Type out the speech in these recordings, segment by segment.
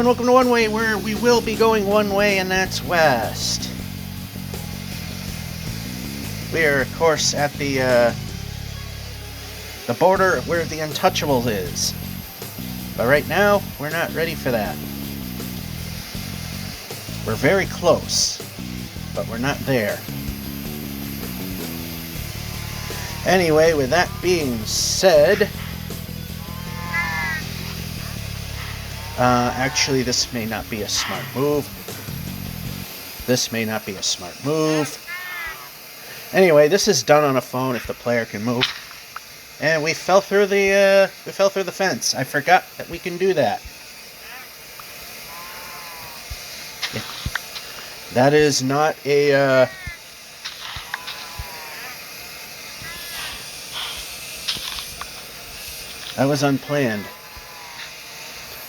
welcome to One Way, where we will be going one way, and that's west. We are, of course, at the border where the Untouchables is. But right now, we're not ready for that. We're very close, but we're not there. Anyway, with that being said, actually, this may not be a smart move. Anyway, this is done on a phone if the player can move. And we fell through the fence. I forgot that we can do that. Yeah. That is not a that was unplanned.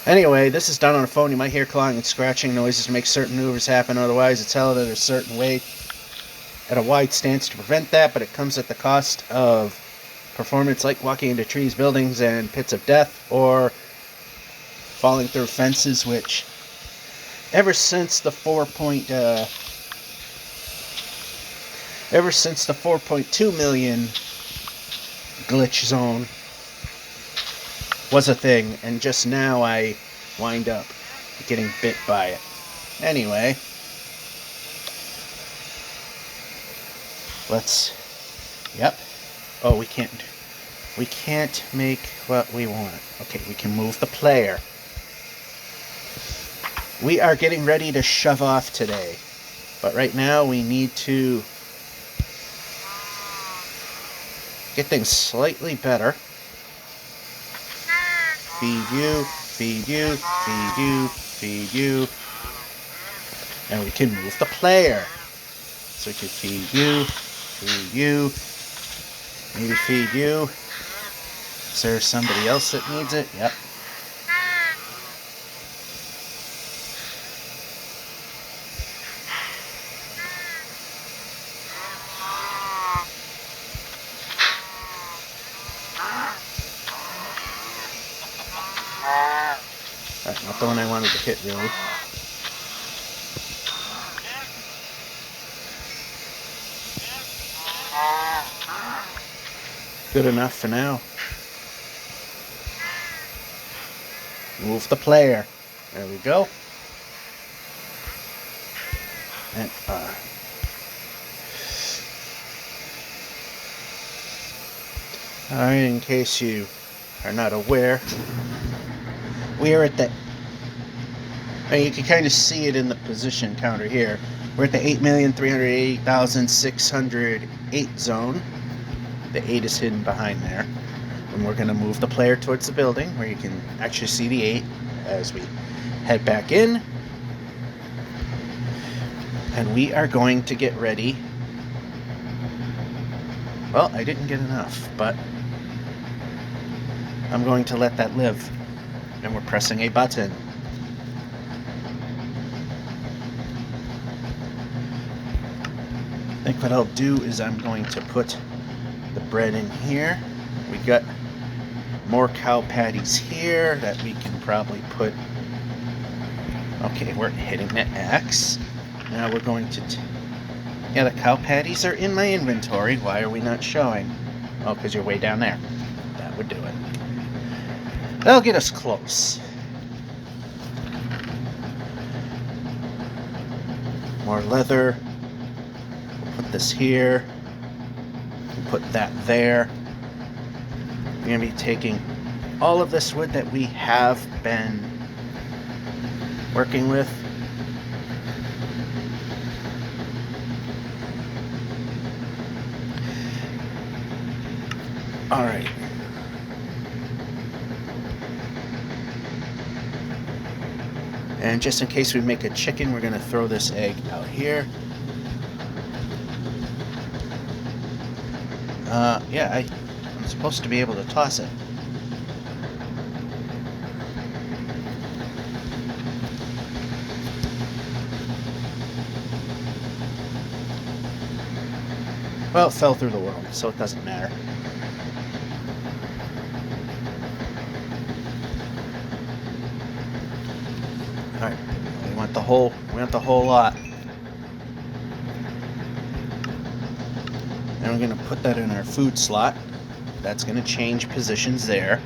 Anyway, this is done on a phone. You might hear clawing and scratching noises to make certain maneuvers happen. Otherwise, it's held at a certain weight at a wide stance to prevent that, but it comes at the cost of performance like walking into trees, buildings, and pits of death, or falling through fences, which ever since the 4.2 million glitch zone was a thing, and just now I wind up getting bit by it. Anyway, yep. Oh, we can't make what we want. Okay, we can move the player. We are getting ready to shove off today, but right now we need to get things slightly better. Feed you, feed you, feed you, feed you. And we can move the player. So we can feed you, maybe feed you. Is there somebody else that needs it? Yep. Alright, not the one I wanted to hit, really. Good enough for now. Move the player. There we go. And alright, in case you are not aware, we are at the, and you can kind of see it in the position counter here. We're at the 8,380,608 zone. The 8 is hidden behind there. And we're going to move the player towards the building where you can actually see the 8 as we head back in. And we are going to get ready. Well, I didn't get enough, but I'm going to let that live. And we're pressing a button. I think what I'll do is I'm going to put the bread in here. We got more cow patties here that we can probably put. Okay, we're hitting the X. Now we're going to yeah, the cow patties are in my inventory. Why are we not showing? Oh, because you're way down there. That would do it. That'll get us close. More leather. We'll put this here. We'll put that there. We're going to be taking all of this wood that we have been working with. All right. And just in case we make a chicken, we're going to throw this egg out here. Yeah, I'm supposed to be able to toss it. Well, it fell through the world, so it doesn't matter. want the whole lot. And we're going to put that in our food slot. That's going to change positions there.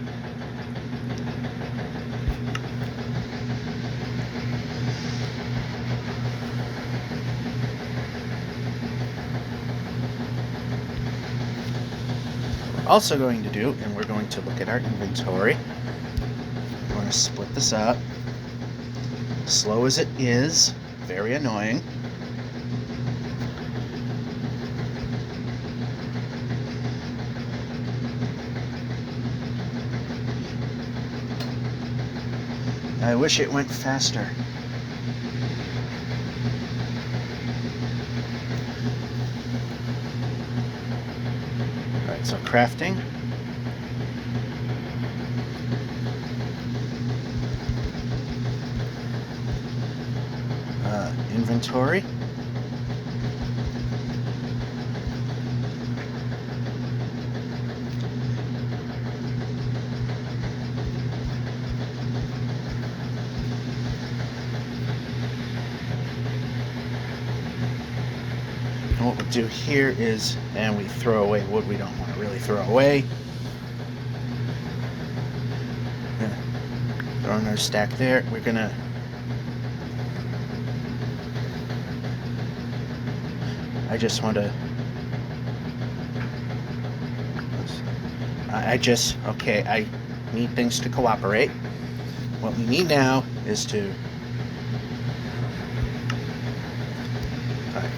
We're also going to do, and we're going to look at our inventory. We want to split this up. Slow as it is, very annoying. I wish it went faster. Alright, so crafting. Inventory. And what we'll do here is, and we throw away wood we don't want to really throw away. Throw another stack there. We're gonna I need things to cooperate. What we need now is to, alright,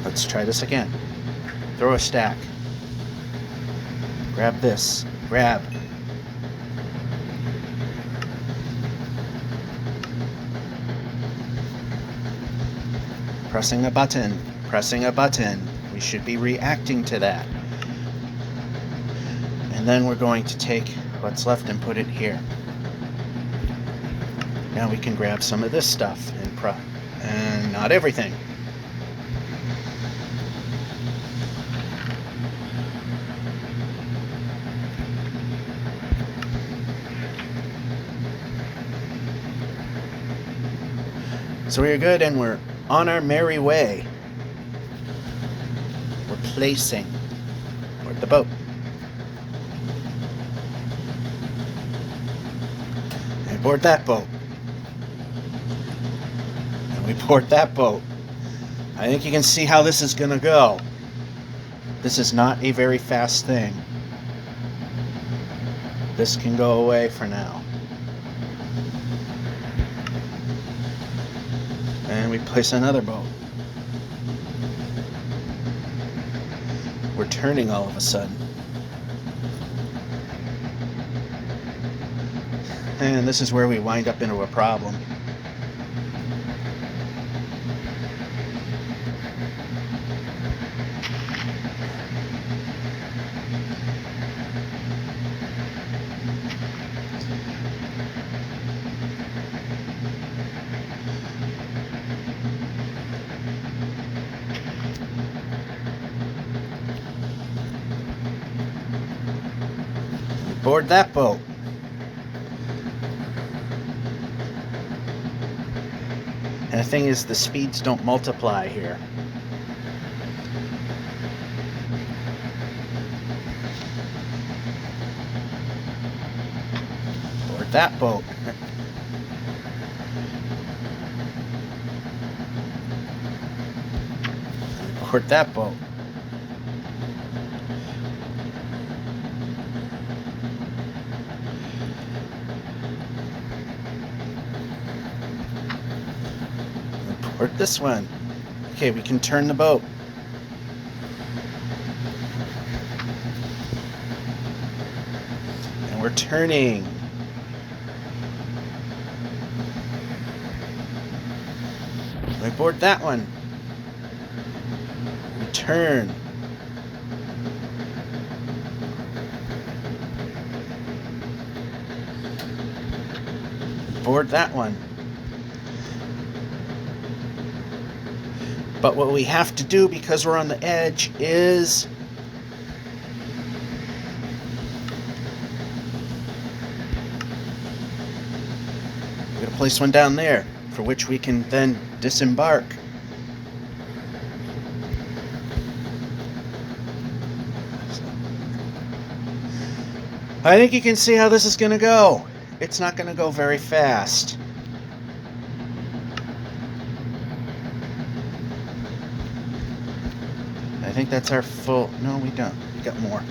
let's try this again. Throw a stack. Grab this. Grab. Pressing a button. Pressing a button. We should be reacting to that. And then we're going to take what's left and put it here. Now we can grab some of this stuff and not everything. So we're good and we're on our merry way. We're placing. Where'd the boat? And board that boat. And we board that boat. I think you can see how this is gonna go. This is not a very fast thing. This can go away for now. And we place another boat. We're turning all of a sudden. And this is where we wind up into a problem. Board that boat. And the thing is, the speeds don't multiply here. Board that boat. Board that boat. Or this one. Okay, we can turn the boat. And we're turning. We board that one. We turn. Board that one. But what we have to do, because we're on the edge, is we're going to place one down there. for which we can then disembark. I think you can see how this is going to go. It's not going to go very fast. I think that's our full... No, we don't. We got more.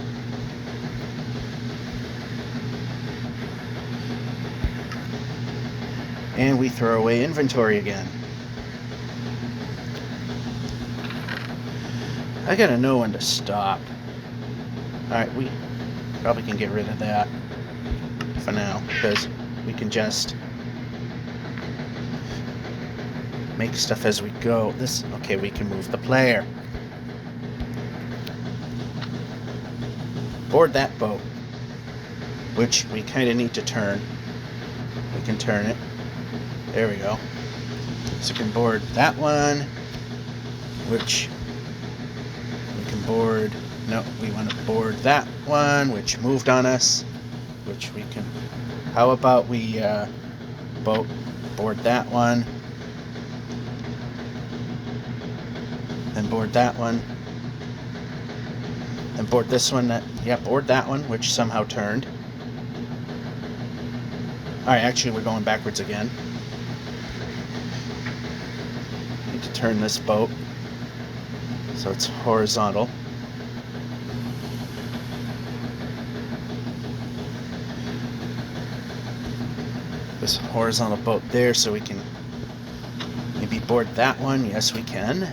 And we throw away inventory again. I gotta know when to stop. Alright, we probably can get rid of that for now, because we can just make stuff as we go. Okay, we can move the player. Board that boat, which we kind of need to turn. We can turn it. There we go. So we can board that one, which we can board... No, we want to board that one, which moved on us, which we can... How about we board that one, then board that one, then board this one. Board that one, which somehow turned. Alright, actually we're going backwards again. Need to turn this boat so it's horizontal. This horizontal boat there, so we can maybe board that one. Yes, we can.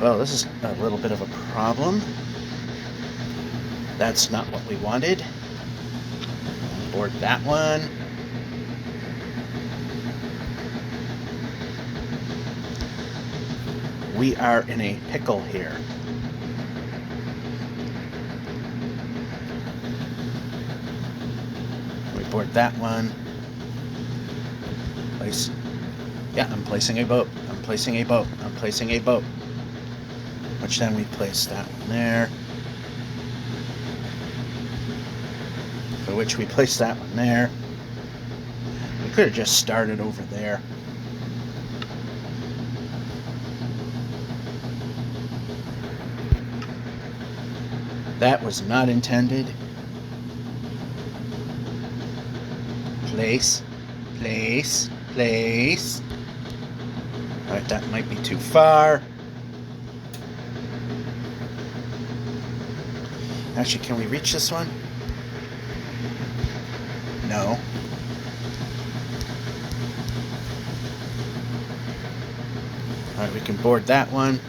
Well, this is a little bit of a problem. That's not what we wanted. Board that one. We are in a pickle here. We board that one. Place. Yeah, I'm placing a boat. I'm placing a boat. I'm placing a boat. Which then we place that one there. For which we place that one there. We could have just started over there. That was not intended. Place, place, place. Alright, that might be too far. Actually, can we reach this one? No. Alright, we can board that one,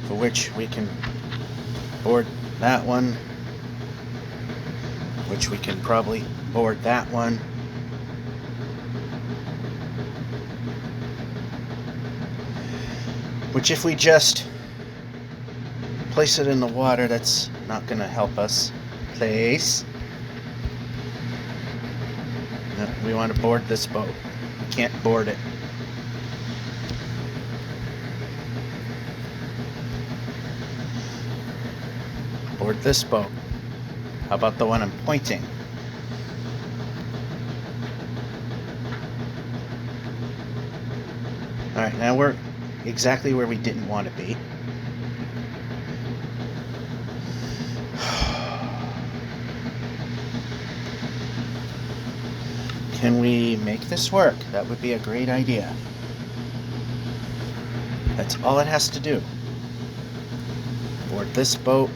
for which we can board that one, which we can probably board that one. Which if we just place it in the water, that's not going to help us. Place. No, we want to board this boat. We can't board it. Board this boat. How about the one I'm pointing? Alright, now we're exactly where we didn't want to be. Can we make this work? That would be a great idea. That's all it has to do. Board this boat.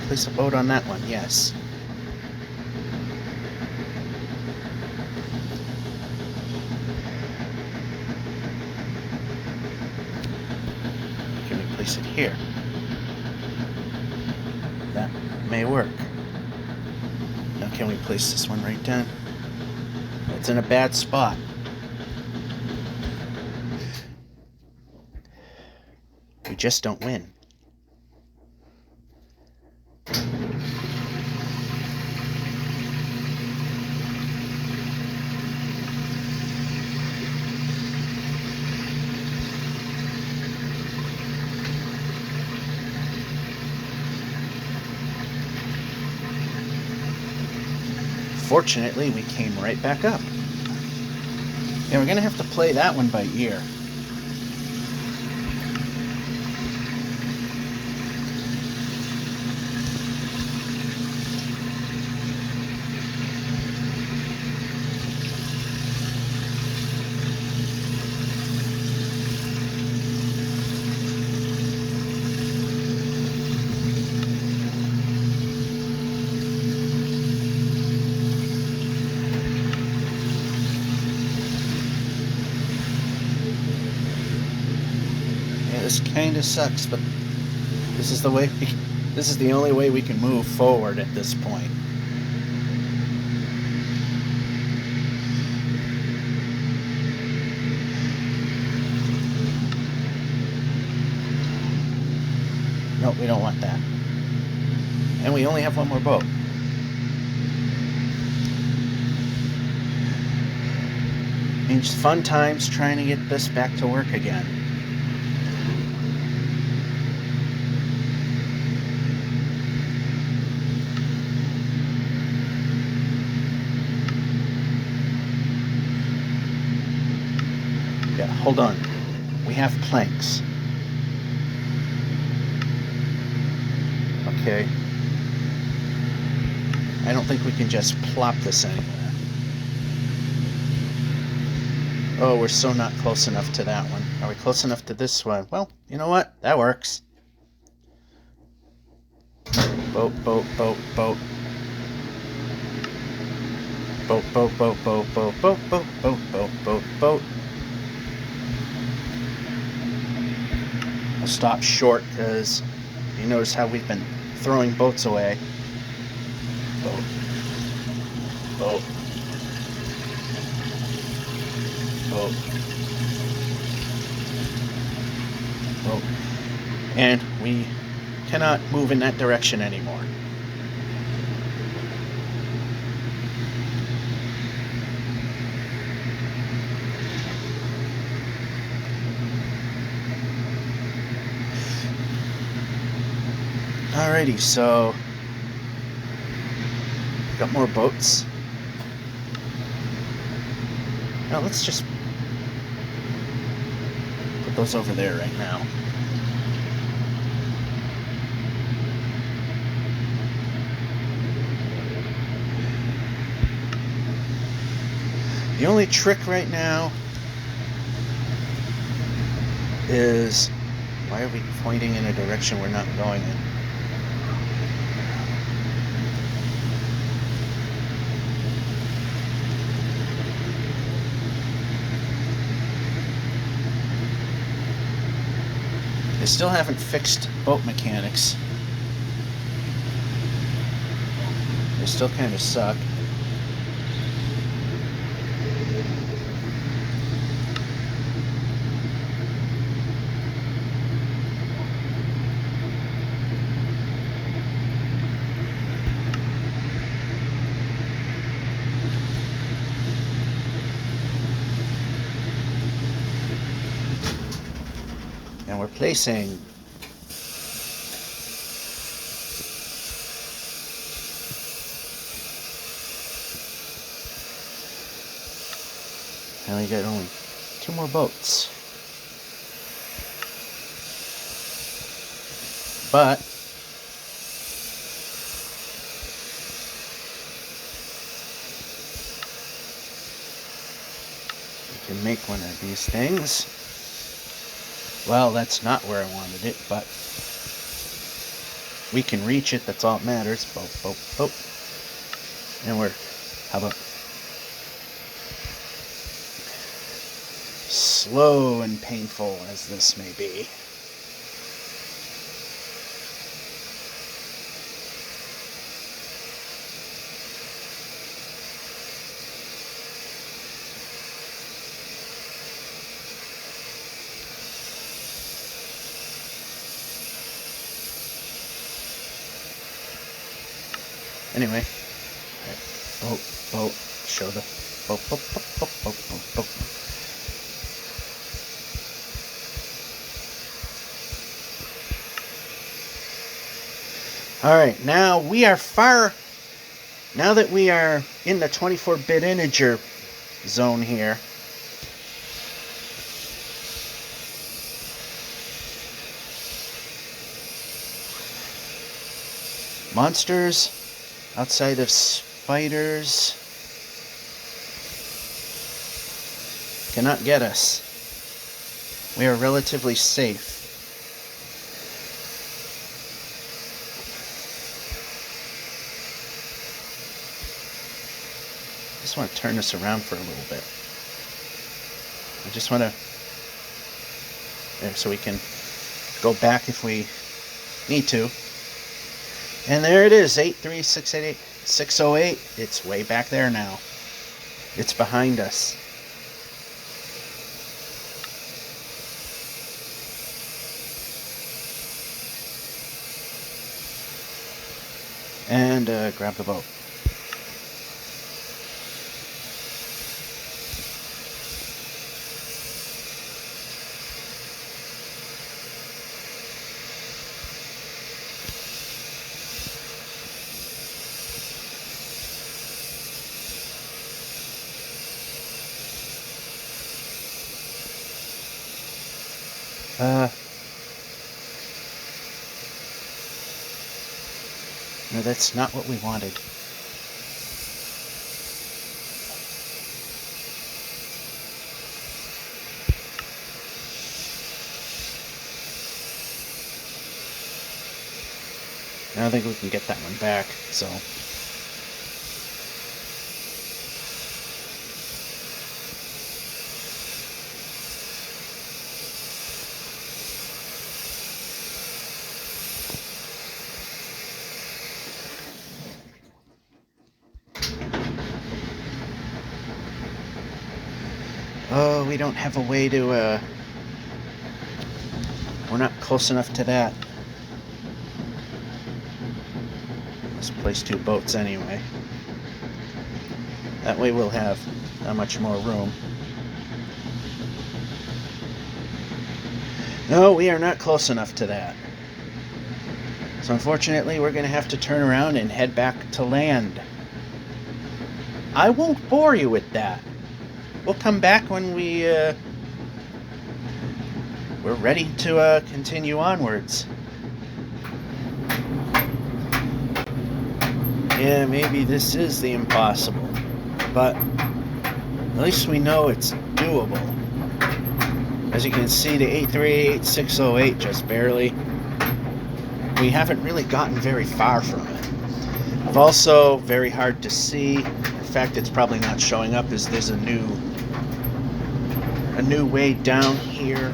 Place a boat on that one, yes. Can we place it here? That may work. Now can we place this one right down? It's in a bad spot. We just don't win. Fortunately, we came right back up. And we're going to have to play that one by ear. This kind of sucks, but this is the way this is the only way we can move forward at this point. No, we don't want that. And we only have one more boat. Means fun times trying to get this back to work again. Yeah, hold on. We have planks. Okay. I don't think we can just plop this anywhere. Oh, we're so not close enough to that one. Are we close enough to this one? Well, you know what? That works. Boat, boat, boat, boat. Boat, boat, boat, boat, boat, boat, boat, boat, boat, boat, boat. I'll stop short because you notice how we've been throwing boats away. Boat. Boat. Boat. Boat. And we cannot move in that direction anymore. Alrighty, so got more boats. Now let's just put those over there right now. The only trick right now is, why are we pointing in a direction we're not going in? They still haven't fixed boat mechanics. They still kind of suck. And we're placing. And we got only 2 more boats. But we can make one of these things. Well, that's not where I wanted it, but we can reach it. That's all that matters. Boat, boat, boat. And we're, how about slow and painful as this may be. Anyway, boat, boat, show the boat, boat, boat, boat, boat, boat, boat. All right, now we are far Now that we are in the 24-bit integer zone here, monsters outside of spiders cannot get us. We are relatively safe. I just want to turn this around for a little bit. I just want to, there, so we can go back if we need to. And there it is, 83688-608. It's way back there now. It's behind us. And grab the boat. No, that's not what we wanted. I don't think we can get that one back, so. Oh, we don't have a way to, we're not close enough to that. Let's place 2 boats anyway. That way we'll have much more room. No, we are not close enough to that. So unfortunately, we're going to have to turn around and head back to land. I won't bore you with that. We'll come back when we're ready to continue onwards. Yeah, maybe this is the impossible, but at least we know it's doable. As you can see, the 838-608 just barely. We haven't really gotten very far from it. I've also, very hard to see. In fact, it's probably not showing up as there's a new way down here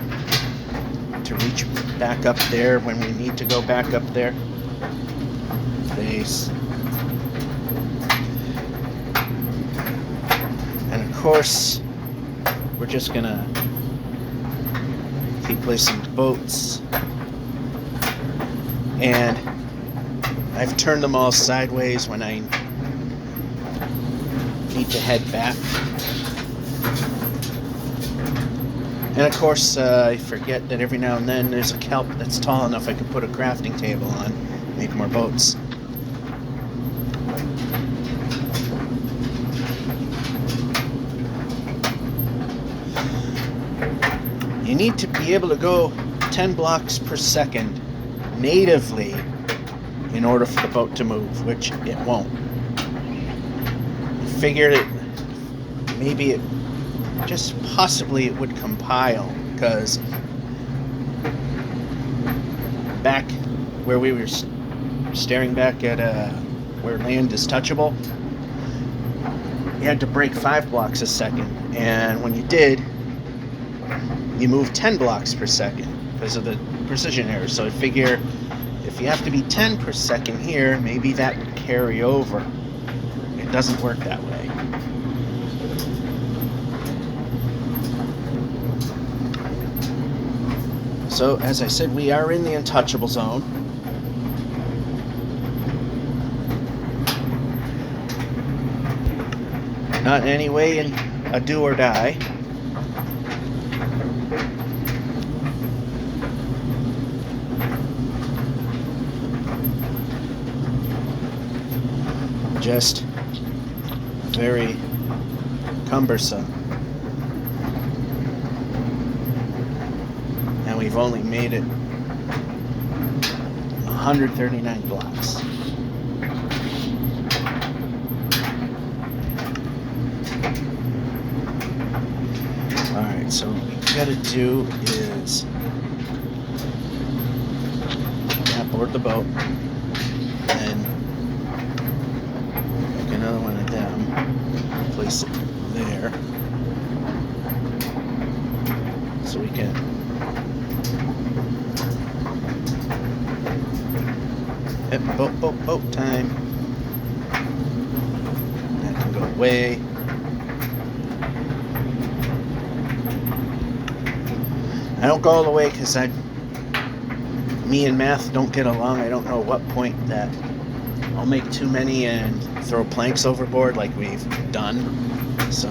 to reach back up there when we need to go back up there. Base. And of course, we're just gonna keep placing boats. And I've turned them all sideways when I need to head back. And of course, I forget that every now and then there's a kelp that's tall enough I can put a crafting table on, make more boats. You need to be able to go 10 blocks per second natively in order for the boat to move, which it won't. I figured it, maybe it, just possibly it would compile, because back where we were staring back at where land is touchable, you had to break 5 blocks a second, and when you did, you move 10 blocks per second because of the precision error. So I figure if you have to be 10 per second here, maybe that would carry over. It doesn't work that way. So, as I said, we are in the untouchable zone. Not in any way in a do or die. Just very cumbersome. And we've only made it 139 blocks. Alright, so what we gotta do is board the boat and make another one of them, place it there so we can boat time. That can go away. I don't go all the way because me and math don't get along. I don't know what point that I'll make too many and throw planks overboard like we've done. So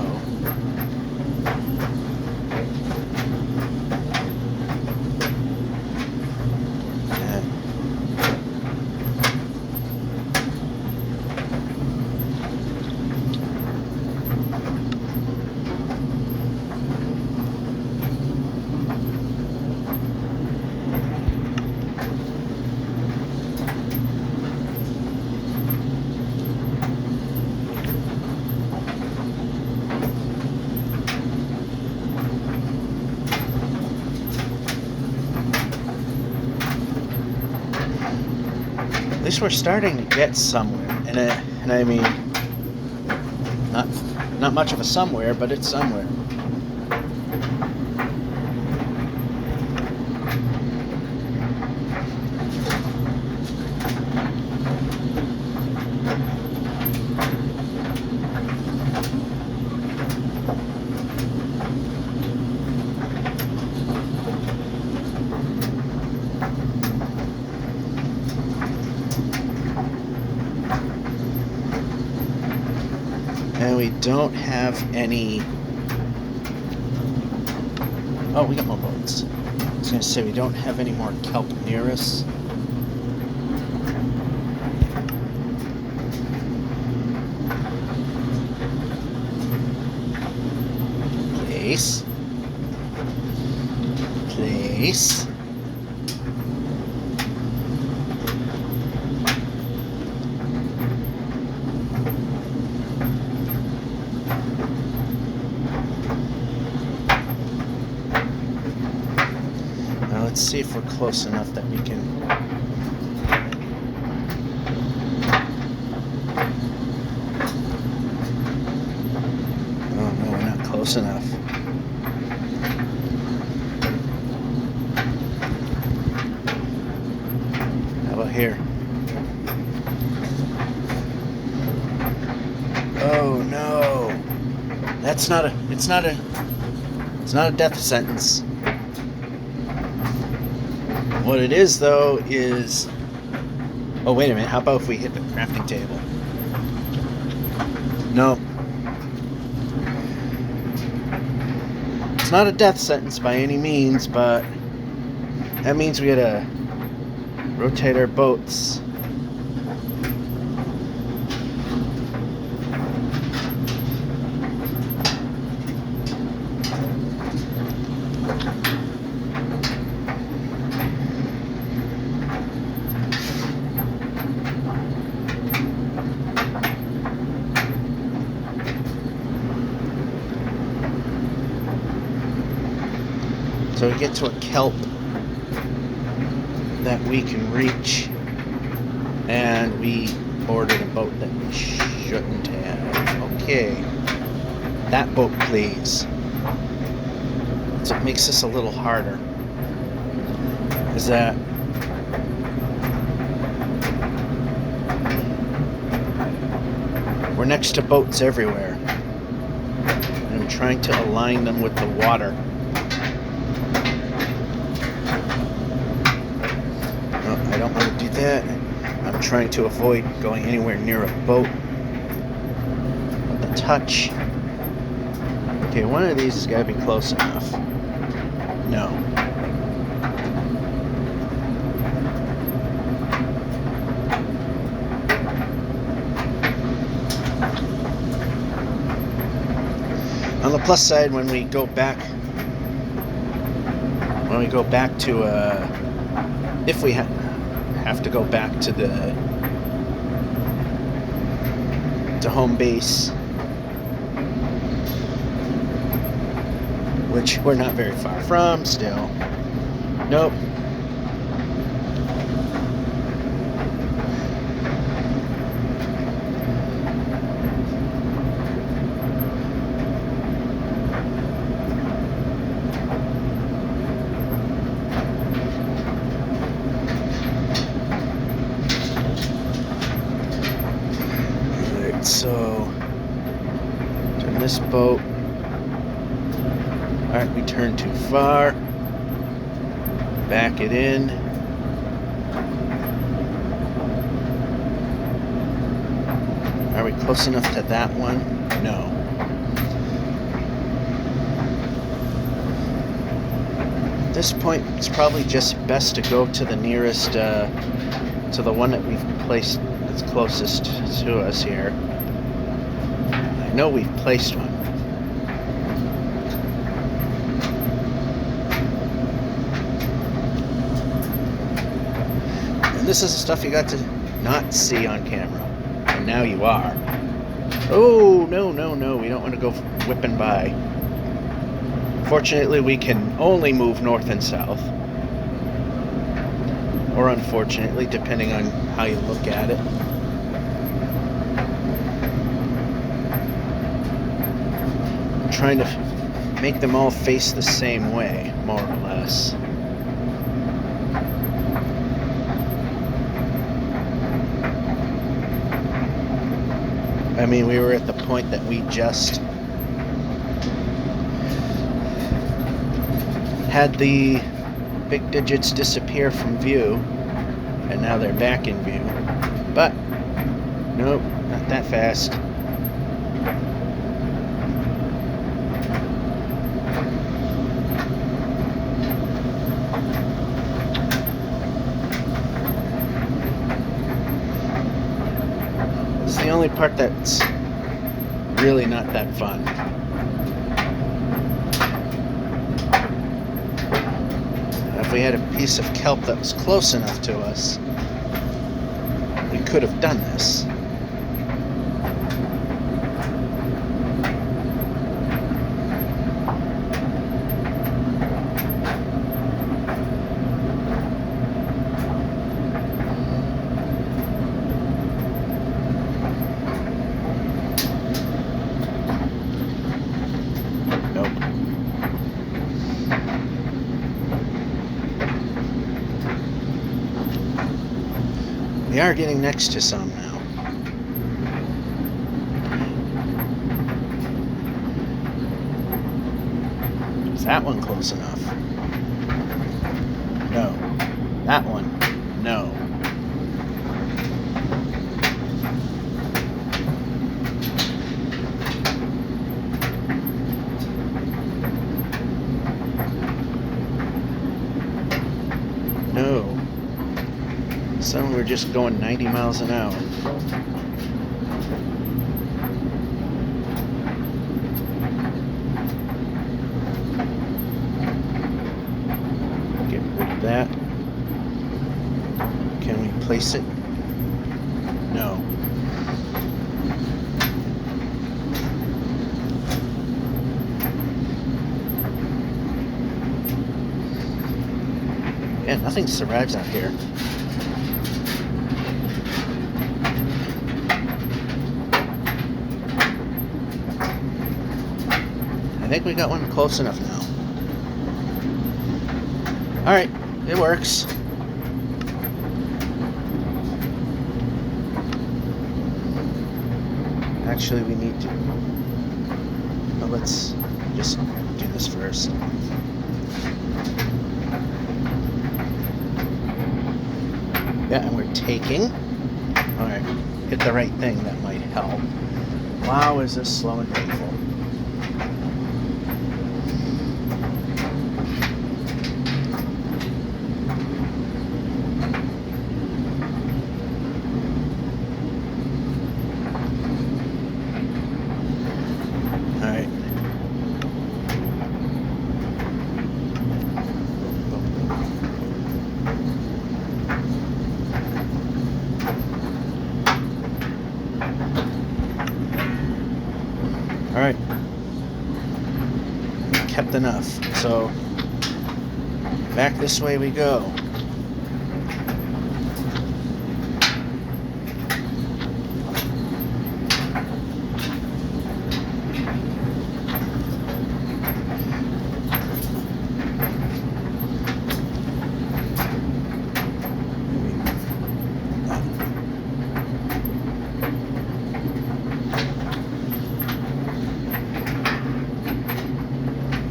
at least we're starting to get somewhere, and I mean, not much of a somewhere, but it's somewhere. And we don't have any... Oh, we got more boats. I was going to say, we don't have any more kelp near us. Place. Place. Let's see if we're close enough that we can... Oh no, we're not close enough. How about here? Oh no! It's not a death sentence. What it is, though, is... Oh, wait a minute. How about if we hit the crafting table? No. It's not a death sentence by any means, but that means we gotta rotate our boats. So we get to a kelp that we can reach, and we boarded a boat that we shouldn't have. Okay, that boat, please. So it makes this a little harder. Is that we're next to boats everywhere, and I'm trying to align them with the water. I don't want to do that. I'm trying to avoid going anywhere near a boat with a touch. Okay, one of these has got to be close enough. No. On the plus side, when we go back to, if we have to go back to home base, which we're not very far from still. Nope. So, turn this boat. Alright, we turned too far. Back it in. Are we close enough to that one? No. At this point, it's probably just best to go to the nearest, to the one that we've placed that's closest to us here. I know we've placed one. And this is the stuff you got to not see on camera. And now you are. Oh, no, we don't want to go whipping by. Fortunately, we can only move north and south. Or unfortunately, depending on how you look at it. Trying to make them all face the same way, more or less. I mean, we were at the point that we just had the big digits disappear from view, and now they're back in view. But, nope, not that fast. The only part that's really not that fun. If we had a piece of kelp that was close enough to us, we could have done this. We are getting next to some now. Is that one close enough? No. That one? No. No. Some were just going 90 miles an hour. Get rid of that. Can we place it? No. Yeah, nothing survives out here. I think we got one close enough now. Alright, it works. Actually, we need to... But let's just do this first. Yeah, and we're taking. Alright, hit the right thing, that might help. Wow, is this slow and painful. kept enough. So back this way we go.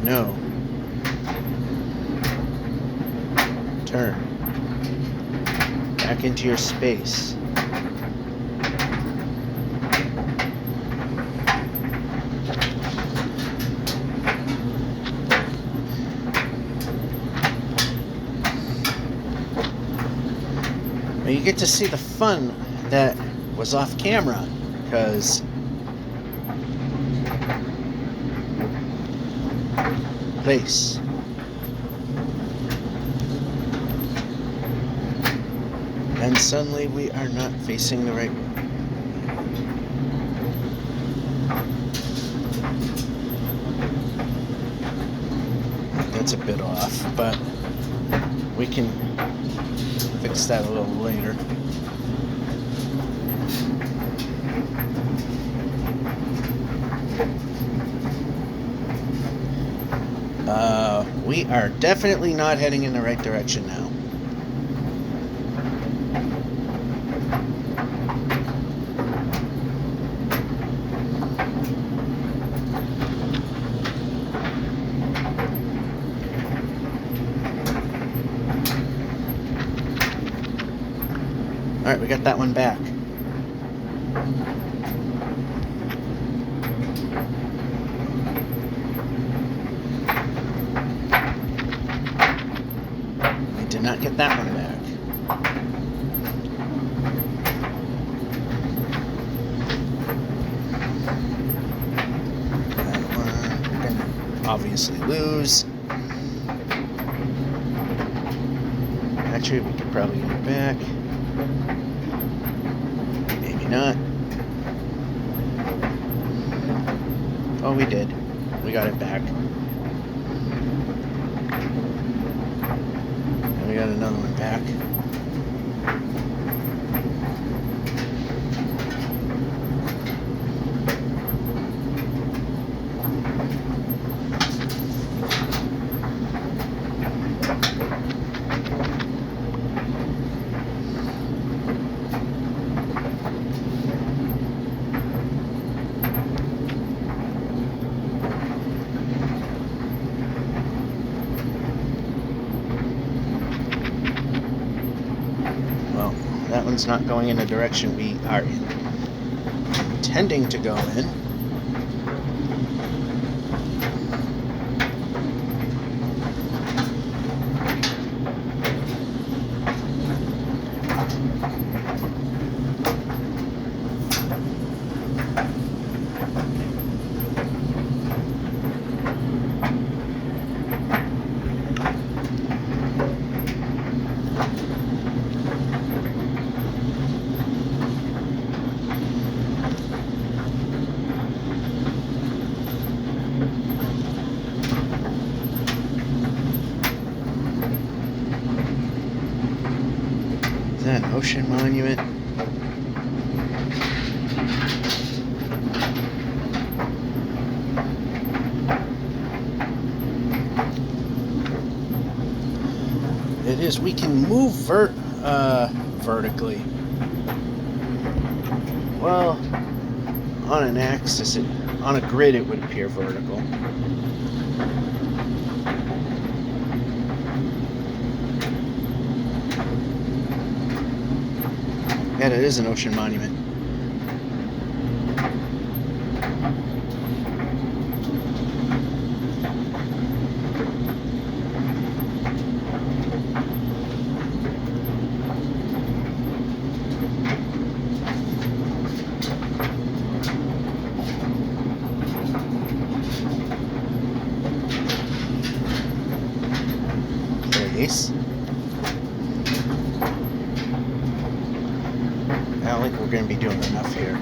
No. Turn. Back into your space. Now you get to see the fun that was off camera, because place. And suddenly we are not facing the right way. That's a bit off, but we can fix that a little later. We are definitely not heading in the right direction now. Alright, we got that one back. We did not get that one back. That one we're gonna obviously lose. Actually, we could probably get it back. Maybe not. Oh, we did. We got it back. And we got another one back. That one's not going in the direction we are intending to go in. Is that an ocean monument? It is. We can move vertically. Well, on an axis, on a grid, it would appear vertical. Yeah, it is an ocean monument. Place. I don't think we're going to be doing enough here.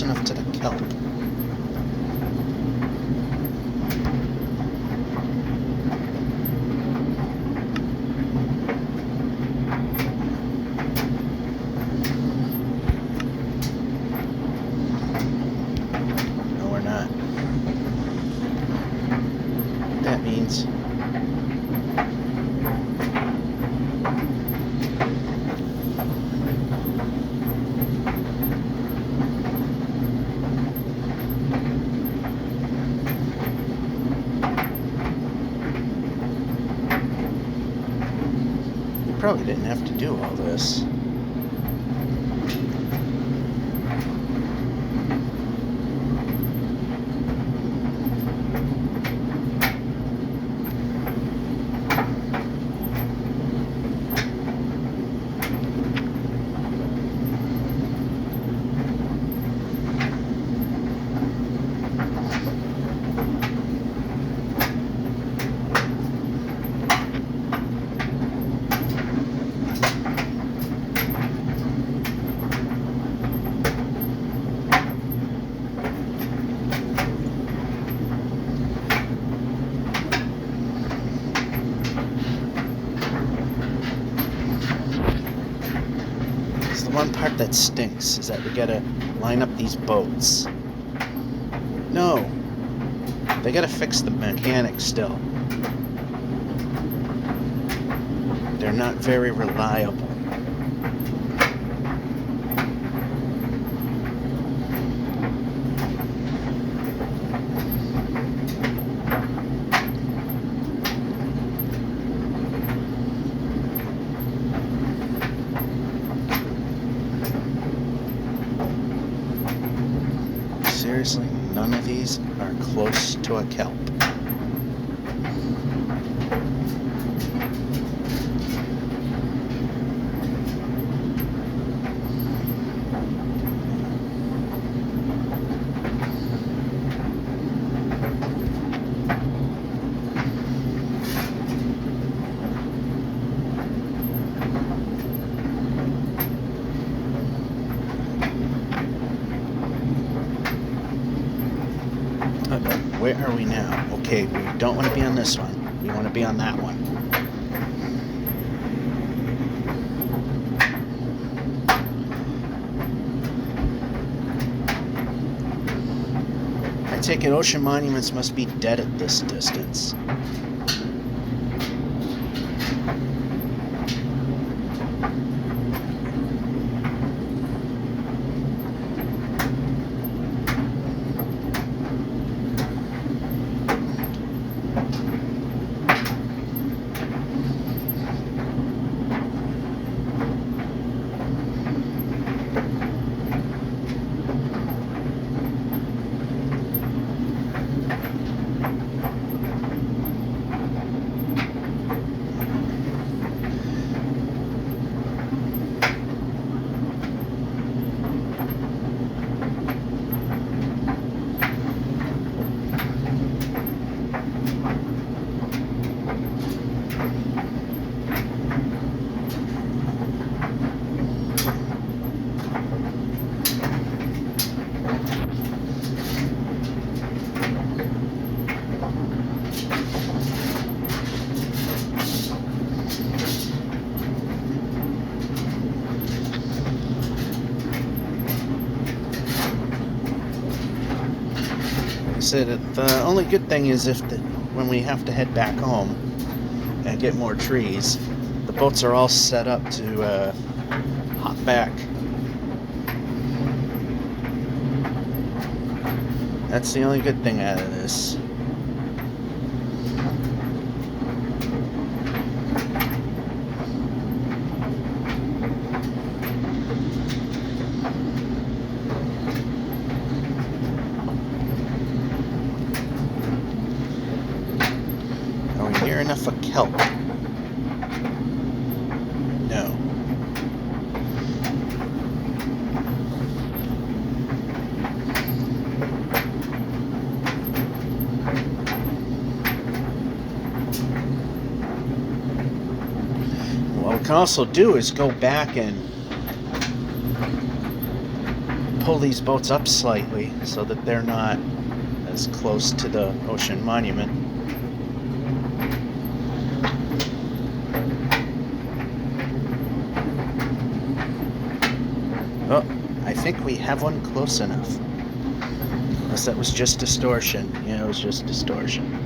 close enough to the kelp. No, we're not. That means probably didn't have to do all this. One part that stinks is that we gotta line up these boats. No, they gotta fix the mechanics still. They're not very reliable. Seriously, none of these are close to a kelp. Where are we now? Okay, we don't want to be on this one. We want to be on that one. I take it ocean monuments must be dead at this distance. The only good thing is when we have to head back home and get more trees, the boats are all set up to hop back. That's the only good thing out of this. Near enough for kelp? No. What we can also do is go back and pull these boats up slightly so that they're not as close to the ocean monument. Oh, I think we have one close enough. Unless that was just distortion. Yeah, it was just distortion.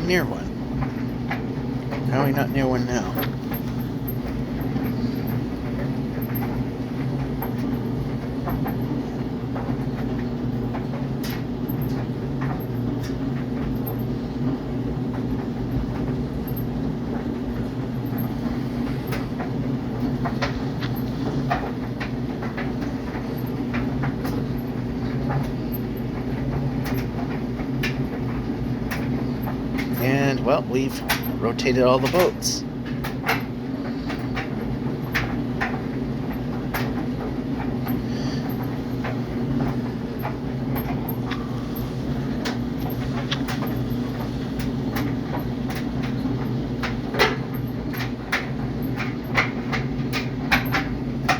Near one. How are we not near one now? And, well, we've rotated all the boats.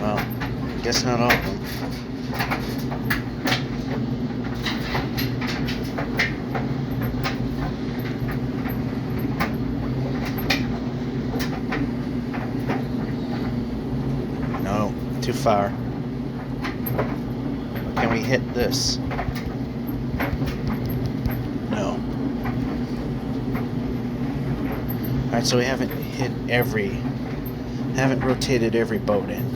Well, I guess not all of them. Too far. Can we hit this? No. Alright, so we haven't rotated every boat in.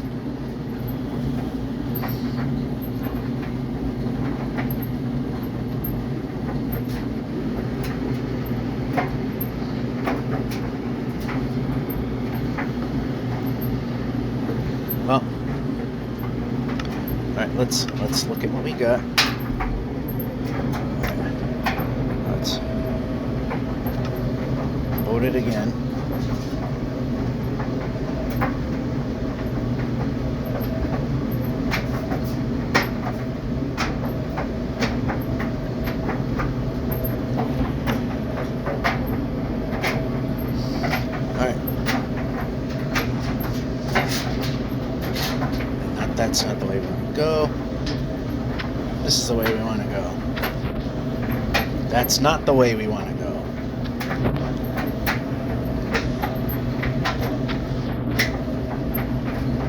Well, alright, let's look at what we got. Let's boat it again. That's not the way we want to go. This is the way we want to go. That's not the way we want to go.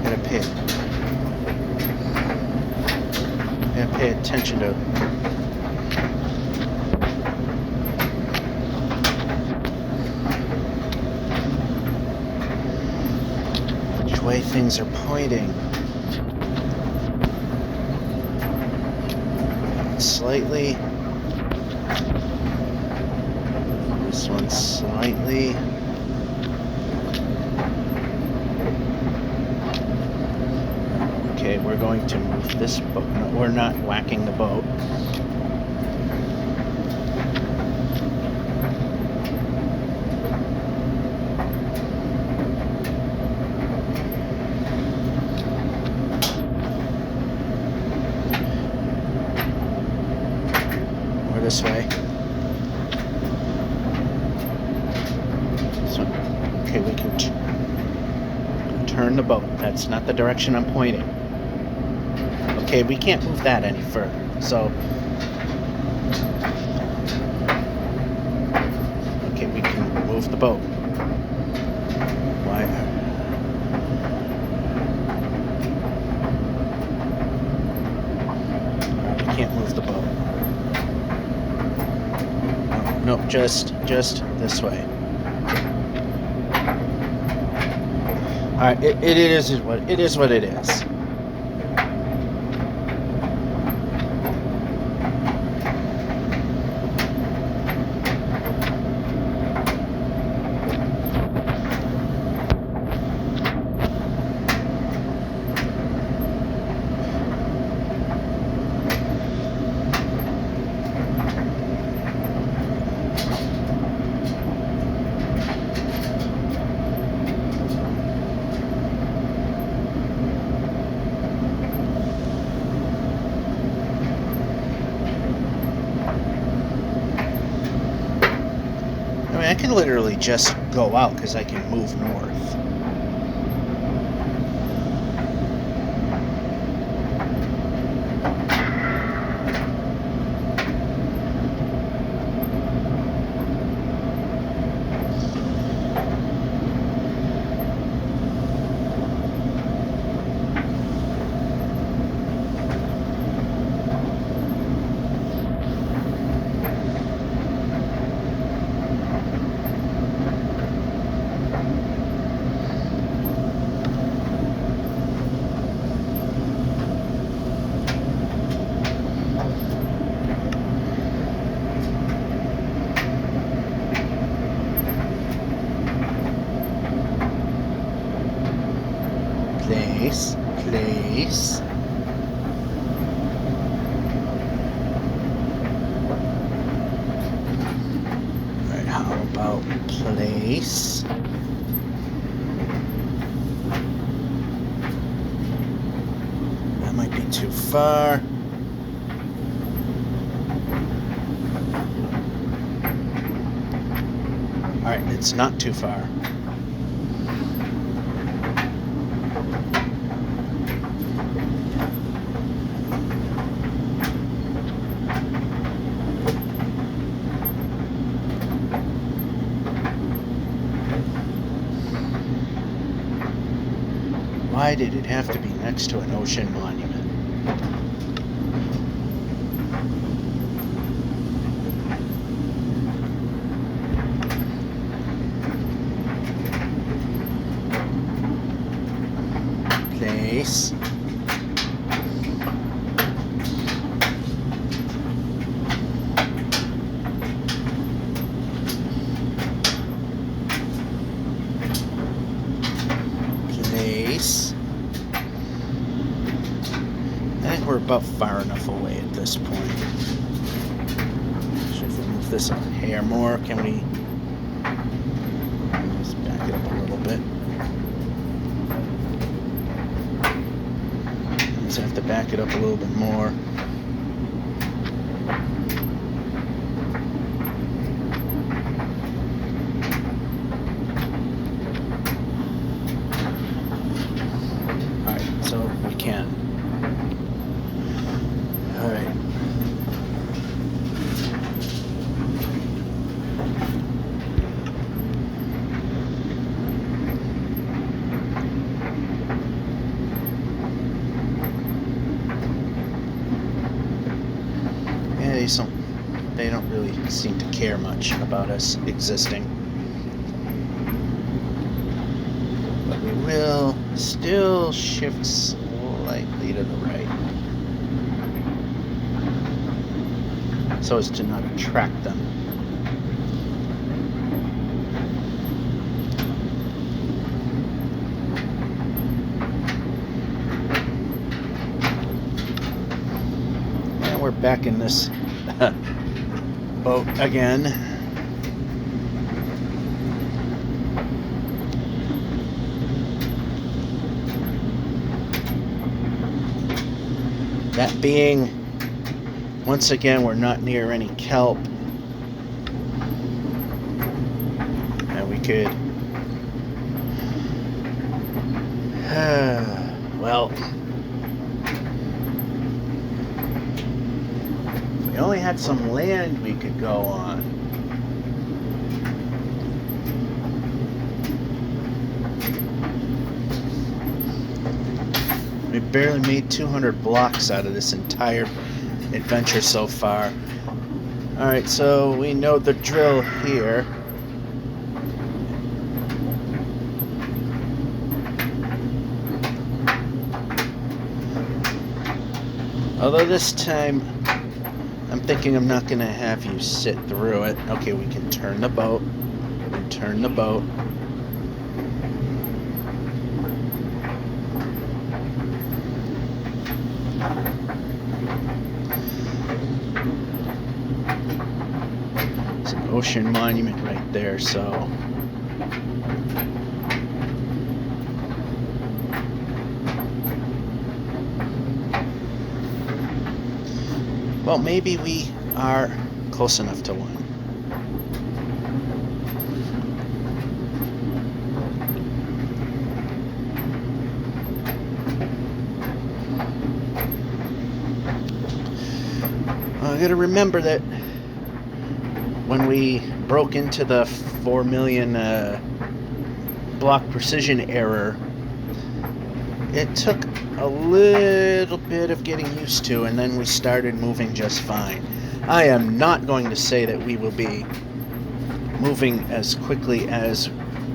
Gotta pay attention to which way things are pointing. Slightly. This one slightly. Okay, we're going to move this boat. No, we're not whacking the boat. This way. So, okay, we can turn the boat. That's not the direction I'm pointing. Okay, we can't move that any further. So, okay, we can move the boat. Why? We can't move the boat. No, just this way. All right, it is what it is. What it is. can literally just go out because I can move north. Place. Alright, how about place? That might be too far. Alright, it's not too far. Why did it have to be next to an ocean monument? Place. I think we're about far enough away at this point. Should we move this a hair more? Can we just back it up a little bit? Just have to back it up a little bit more. Alright, so we can. Alright. Yeah, they don't really seem to care much about us existing. But we will still shift slightly to the right, so as to not attract them. And we're back in this boat again. That being, once again, we're not near any kelp. And we could... well... if we only had some land we could go on. We barely made 200 blocks out of this entire adventure so far. Alright, so we know the drill here. Although this time, I'm thinking I'm not going to have you sit through it. Okay, we can turn the boat. And turn the boat. It's an ocean monument right there, so... well, maybe we are close enough to one. I gotta remember that when we broke into the 4 million block precision error, it took a little bit of getting used to, and then we started moving just fine. I am not going to say that we will be moving as quickly as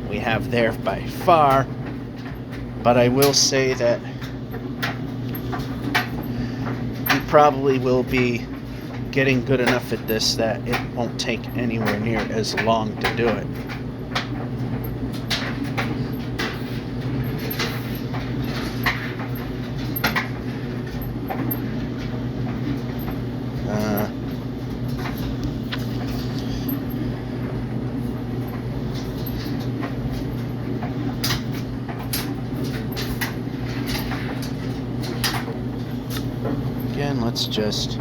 we have there by far, but I will say that we probably will be getting good enough at this that it won't take anywhere near as long to do it. Again, let's just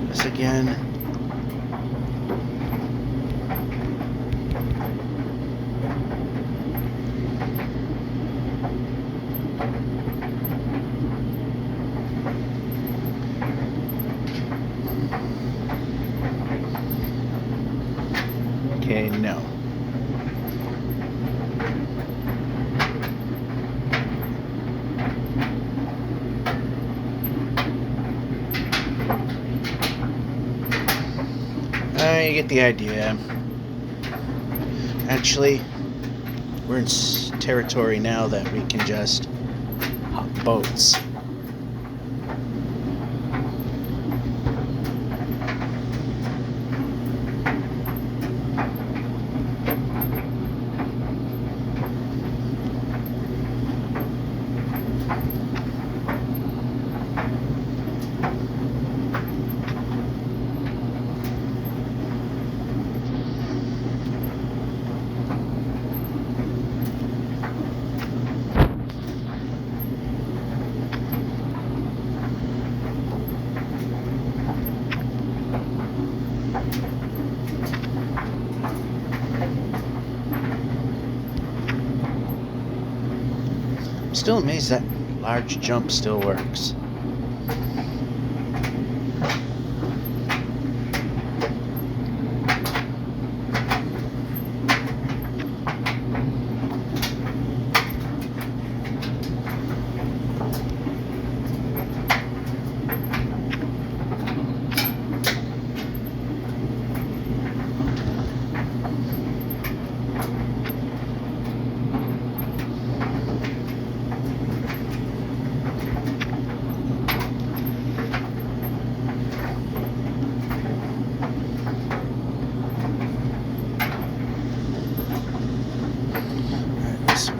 this again. Okay, no. You get the idea. Actually, we're in territory now that we can just hop boats. Still amazed that large jump still works.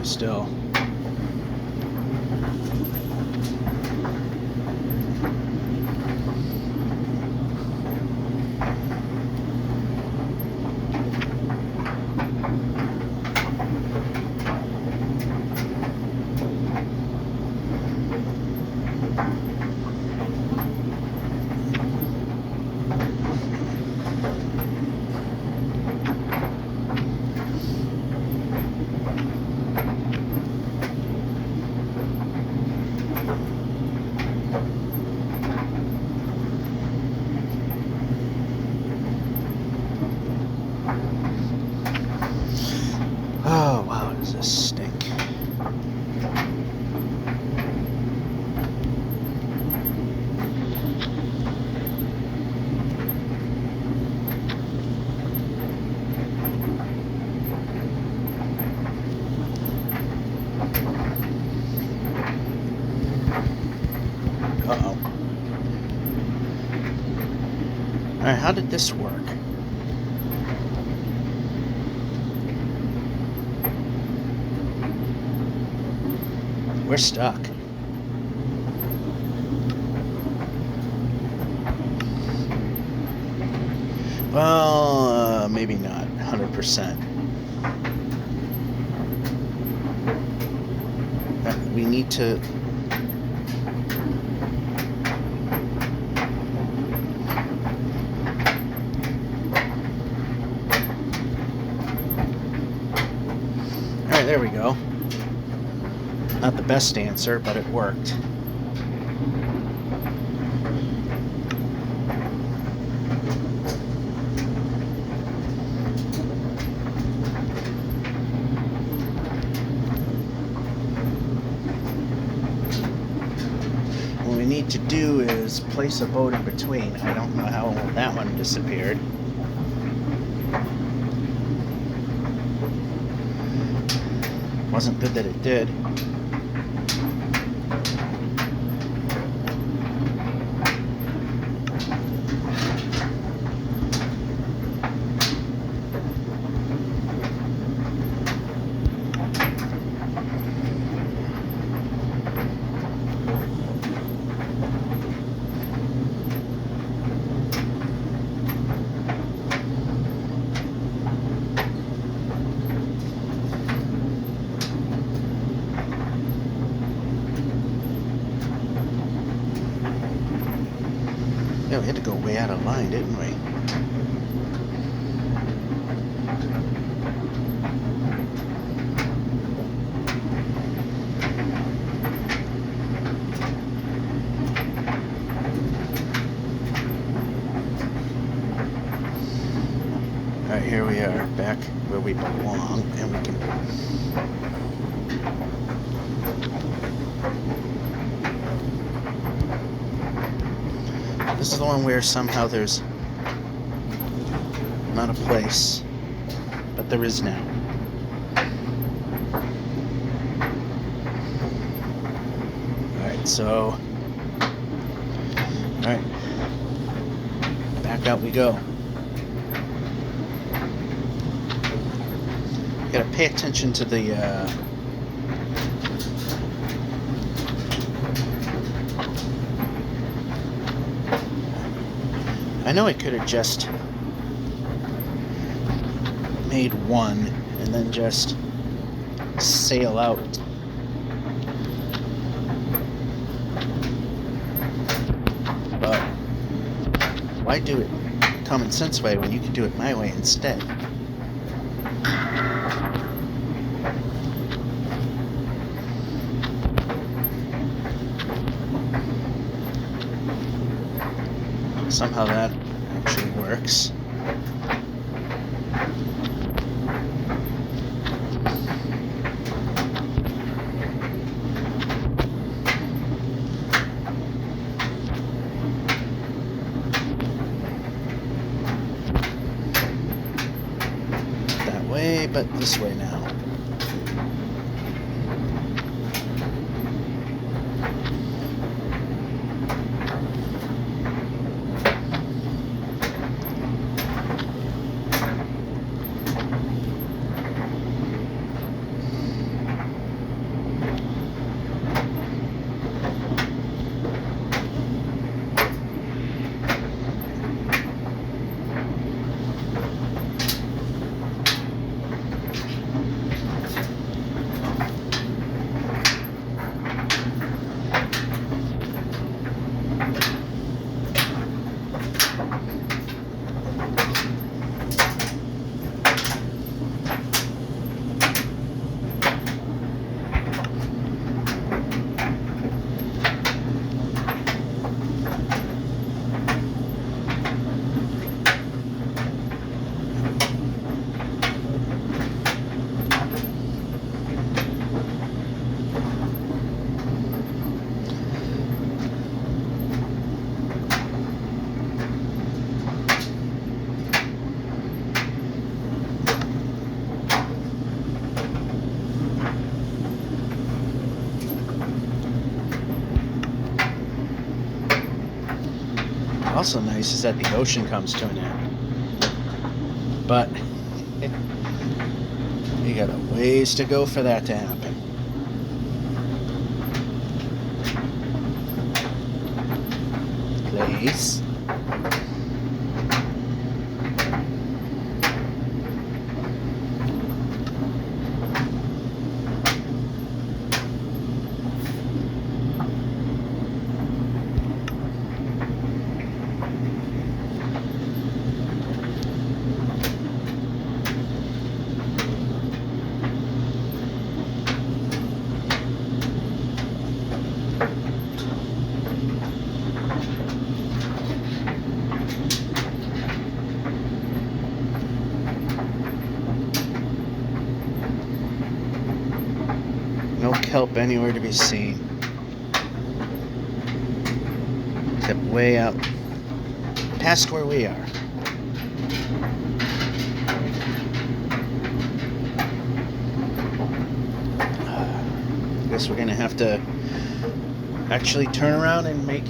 Still. Oh, wow, does this stink. Uh-oh. Alright, how did this work? We're stuck. Well, maybe not 100%. We need to... Alright, there we go. Not the best answer, but it worked. need to do is place a boat in between. I don't know how that one disappeared. Wasn't good that it did. Yeah, we had to go way out of line, didn't we? Alright, here we are, back where we belong, and we can... This is the one where somehow there's not a place, but there is now. Alright, so... Alright. Back out we go. Gotta pay attention to the, I know I could have just made one and then just sail out. But why do it common sense way when you can do it my way instead? Somehow that actually works. That way, but this way now. Also nice is that the ocean comes to an end. But you got a ways to go for that to happen. Place. No kelp anywhere to be seen. Except way out past where we are. Guess we're gonna have to actually turn around and make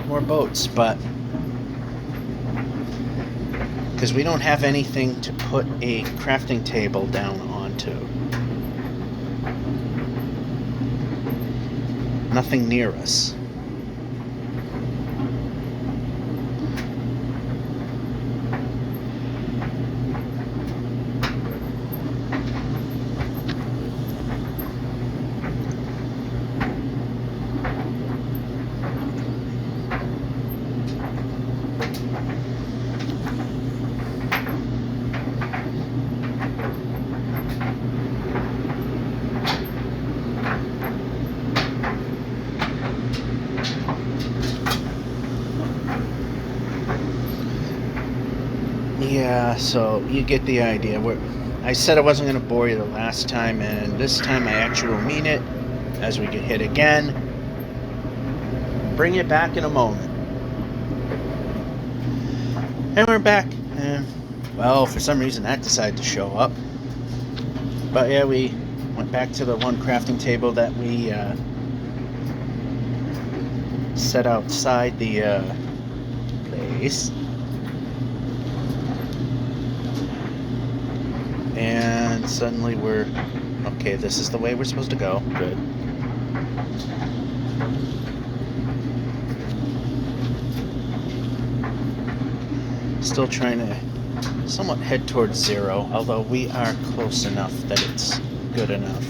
more boats, but because we don't have anything to put a crafting table down onto. Nothing near us. Yeah, so you get the idea. I said I wasn't going to bore you the last time, and this time I actually mean it. As we get hit again, bring it back in a moment. And we're back. And, well, for some reason that decided to show up. But yeah, we went back to the one crafting table that we set outside the place. And suddenly we're... Okay, this is the way we're supposed to go. Good. Still trying to somewhat head towards 0, although we are close enough that it's good enough.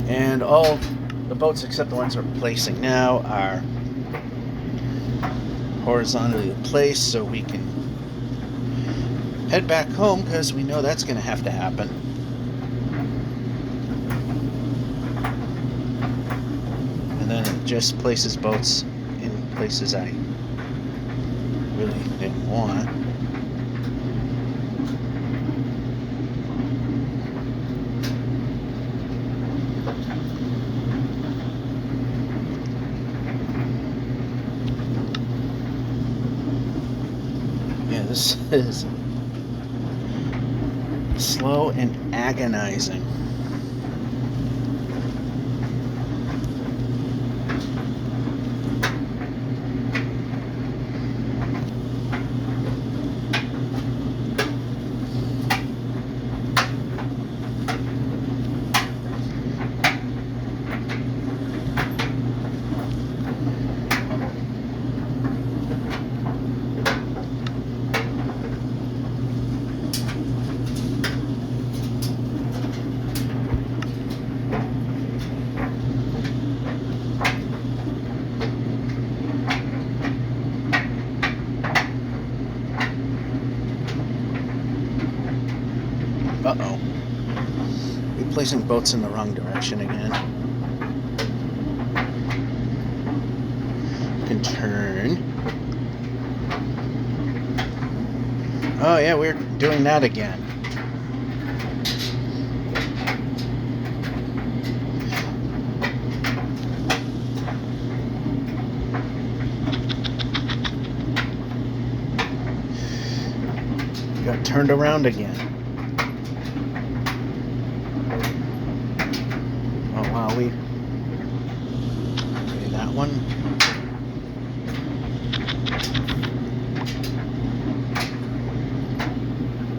And all the boats except the ones we're placing now are horizontally placed, so we can head back home, because we know that's going to have to happen. And then it just places boats in places I really didn't want. This is slow and agonizing. Uh-oh. We're placing boats in the wrong direction again. Can turn. Oh yeah, we're doing that again. Got turned around again. Okay, that one.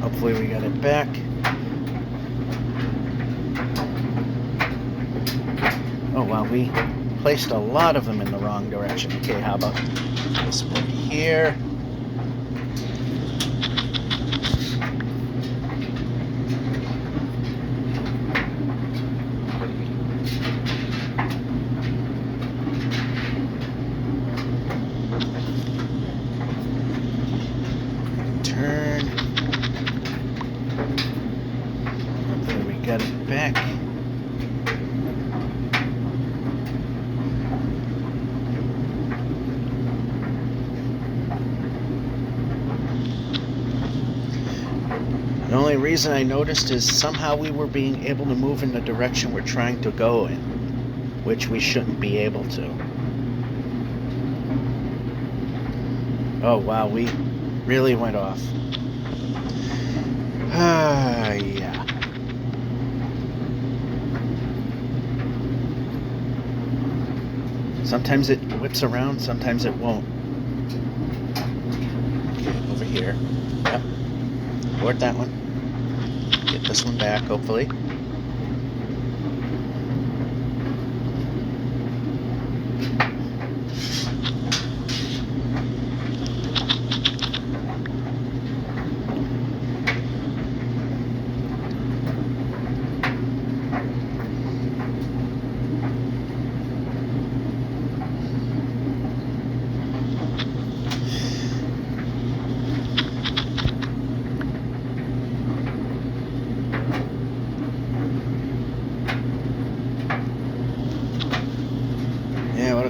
Hopefully we got it back. Oh wow, we placed a lot of them in the wrong direction. Okay, how about this one here? Got it back. The only reason I noticed is somehow we were being able to move in the direction we're trying to go in, which we shouldn't be able to. Oh wow, we really went off. Yeah. Sometimes it whips around, sometimes it won't. Okay, over here. Yep. Abort that one. Get this one back, hopefully.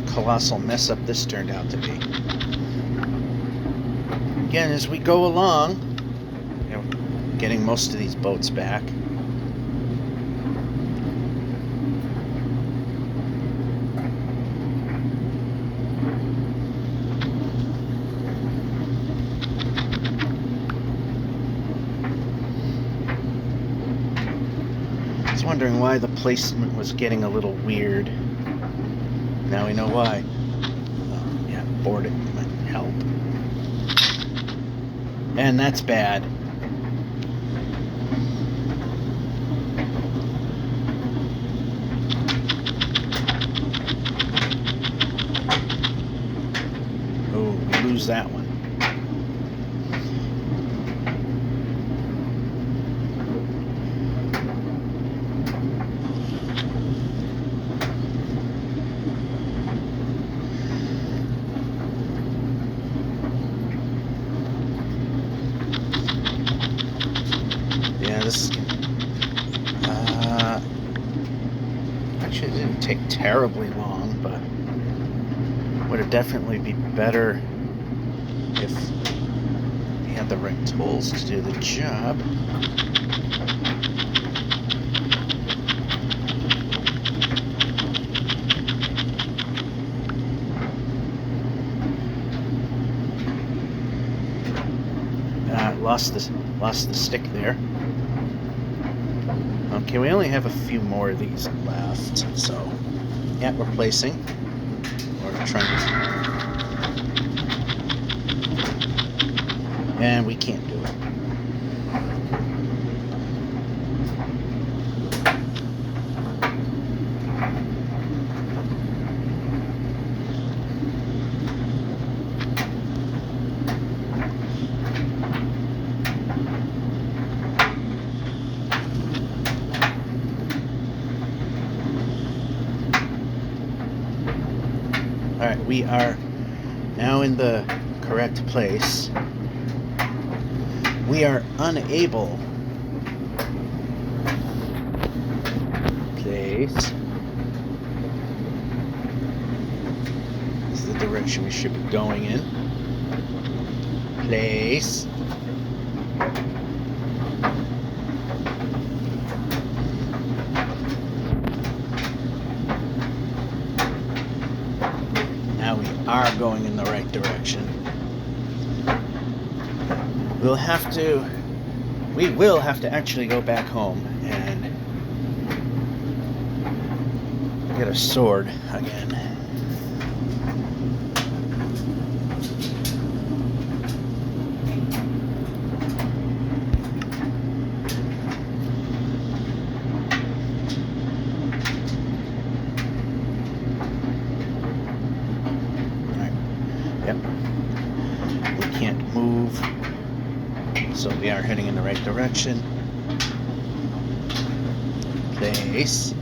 Colossal mess up this turned out to be. Again, as we go along, getting most of these boats back. I was wondering why the placement was getting a little weird. Now we know why. Oh, yeah, board it might help. And that's bad. Oh, we lose that one. This actually it didn't take terribly long, but would have definitely be better if we had the right tools to do the job. Lost the stick there. Okay, we only have a few more of these left, so yeah, we're placing. We're trying to, and we can't do it. Alright, we are now in the correct place. We are unable place. This is the direction we should be going in. Place. Are going in the right direction. We will have to actually go back home and get a sword again. Yep. We can't move, so we are heading in the right direction. Place.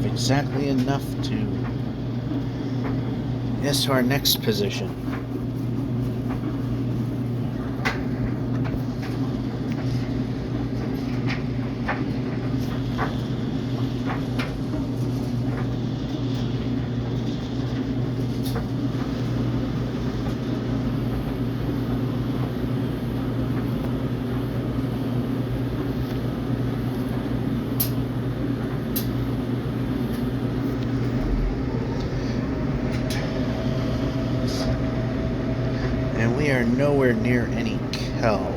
Exactly enough to get to our next position. And we are nowhere near any kelp.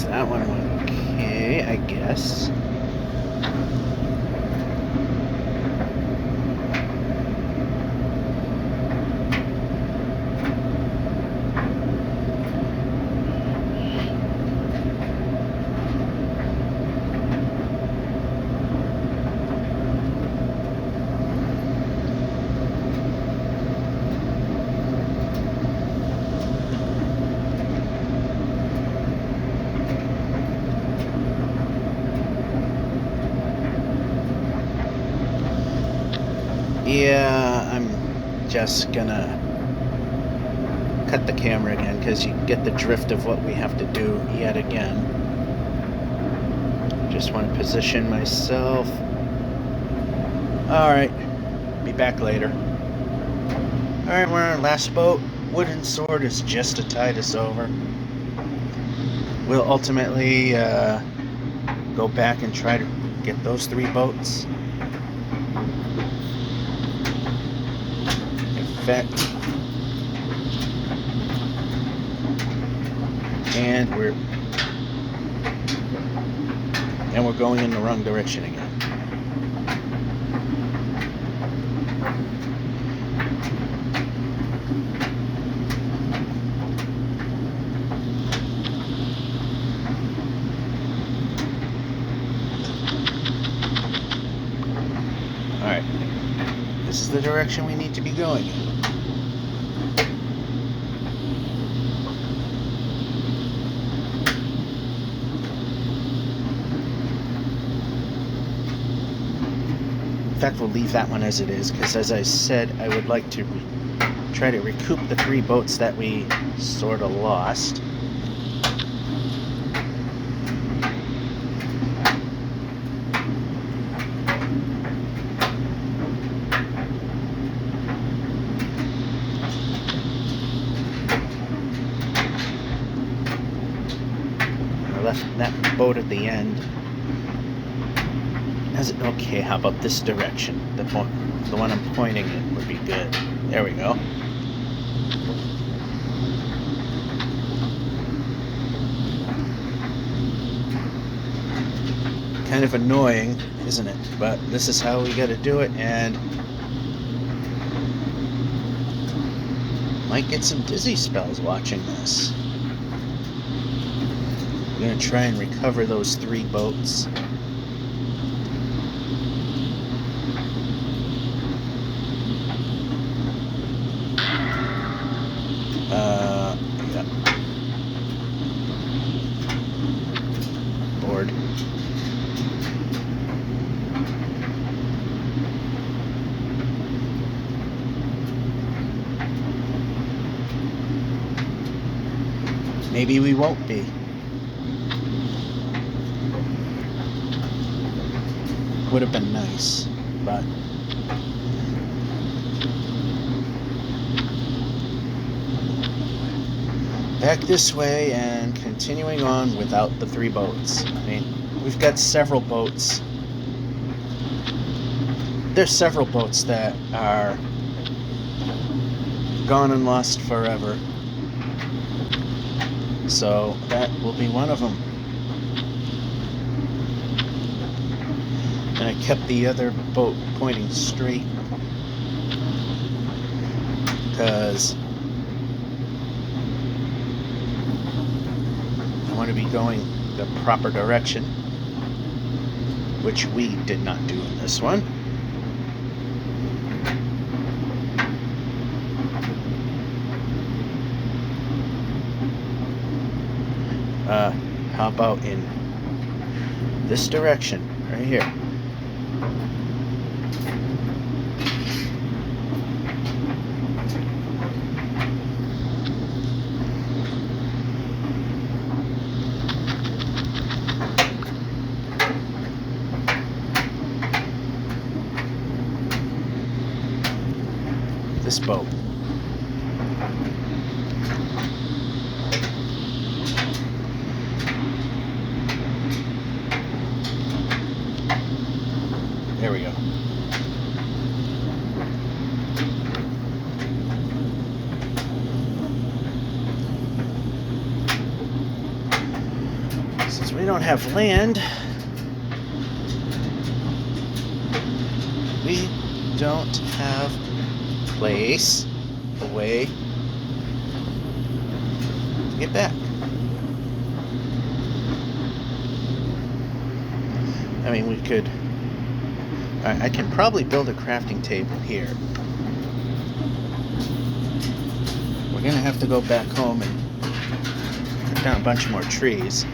That one went okay, I guess. Yeah, I'm just gonna cut the camera again because you get the drift of what we have to do yet again. Just want to position myself. Alright, be back later. Alright, we're on our last boat. Wooden sword is just to tide us over. We'll ultimately go back and try to get those 3 boats. And we're going in the wrong direction again. Alright, this is the direction we need to be going in. In fact, we'll leave that one as it is, because as I said, I would like to try to recoup the 3 boats that we sort of lost. I left that boat at the end. Okay, how about this direction? The one I'm pointing in would be good. There we go. Kind of annoying, isn't it? But this is how we gotta do it, and might get some dizzy spells watching this. We're gonna try and recover those 3 boats. Yeah. Board. Maybe we won't be. Would have been nice, but back this way and continuing on without the 3 boats. I mean, we've got several boats. There's several boats that are gone and lost forever. So that will be one of them. And I kept the other boat pointing straight because I want to be going the proper direction, which we did not do in this one. How about in this direction, right here? This boat. There we go. Since we don't have land, we don't have place, a way to get back. I mean, we could... I can probably build a crafting table here. We're gonna have to go back home and cut down a bunch more trees.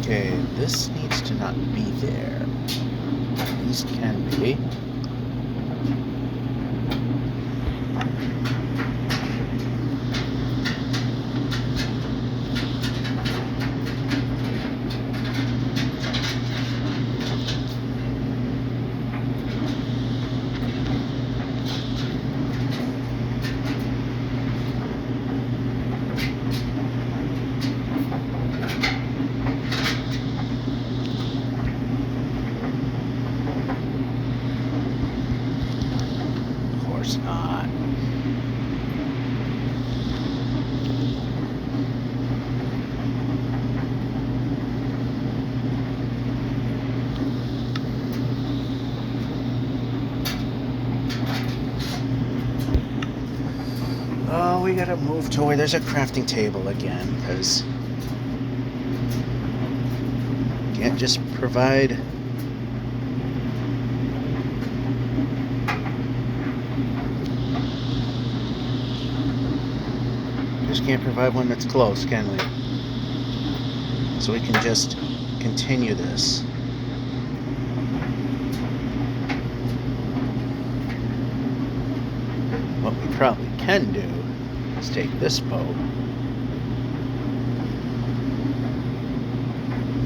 Okay, this needs to not be there. These can be. Not. Oh, we gotta move to where there's a crafting table again, because can't just provide can't provide one that's close, can we? So we can just continue this. What we probably can do is take this boat,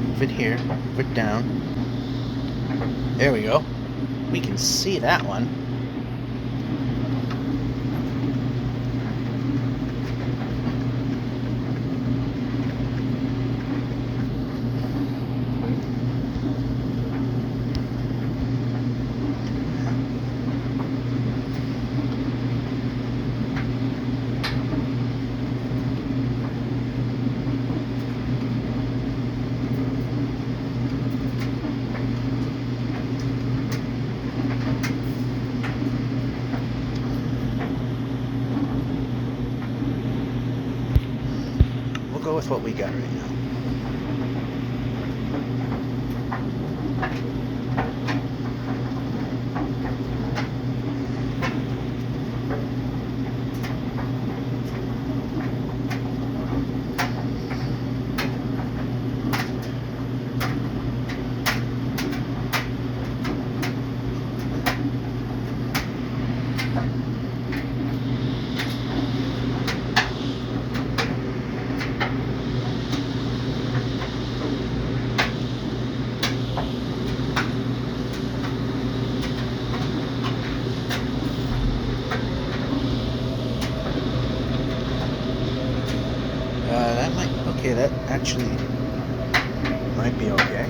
move it here, move it down. There we go. We can see that one. Go with what we got right now. That might, okay, that actually might be okay.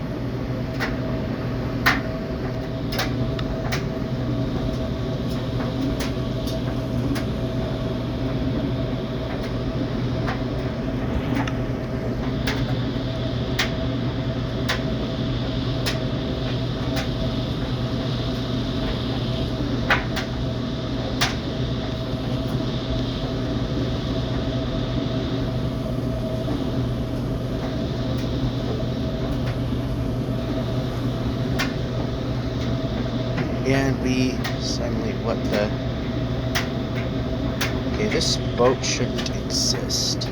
And we suddenly, what the? Okay, this boat shouldn't exist.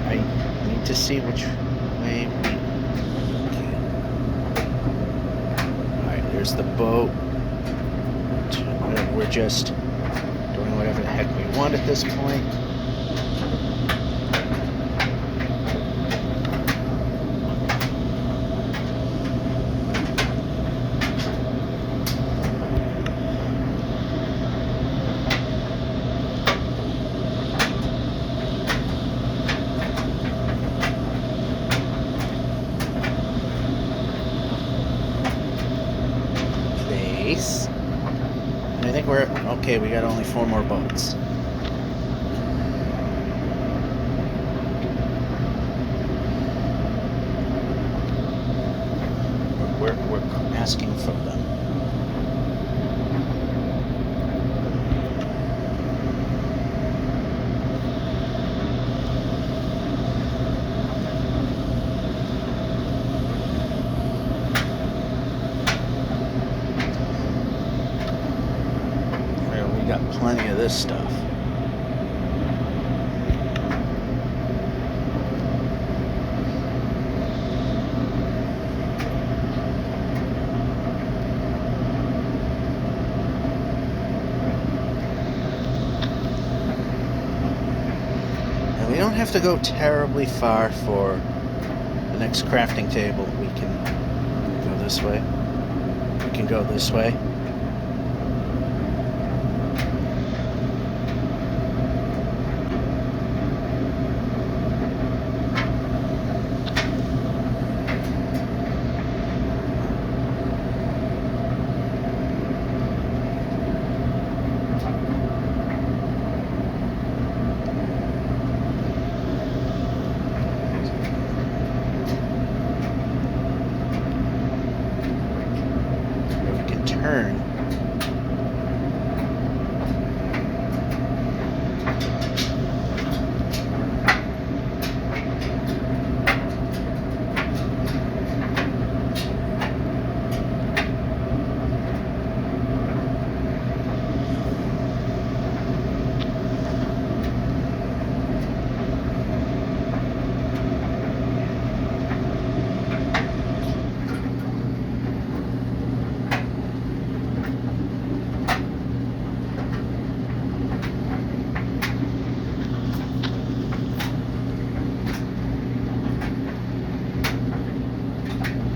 I need to see which way we... Okay. Alright, there's the boat. We're just doing whatever the heck we want at this point. And I think we're okay. We got only 4 more boats. We're asking for them. Got plenty of this stuff. And we don't have to go terribly far for the next crafting table. We can go this way. We can go this way. Turn.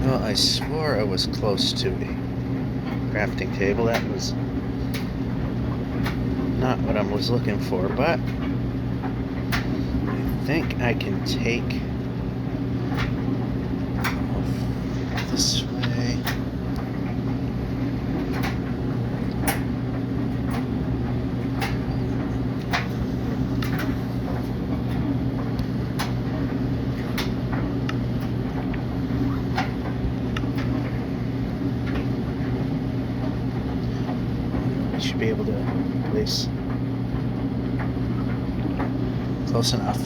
I swore I was close to a crafting table. That was not what I was looking for, but I think I can take this way. Should be able to place close enough.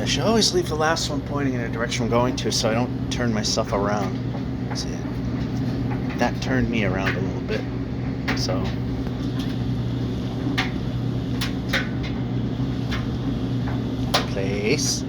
Yeah, I should always leave the last one pointing in a direction I'm going to so I don't turn myself around. See, that turned me around a little bit. So. Place.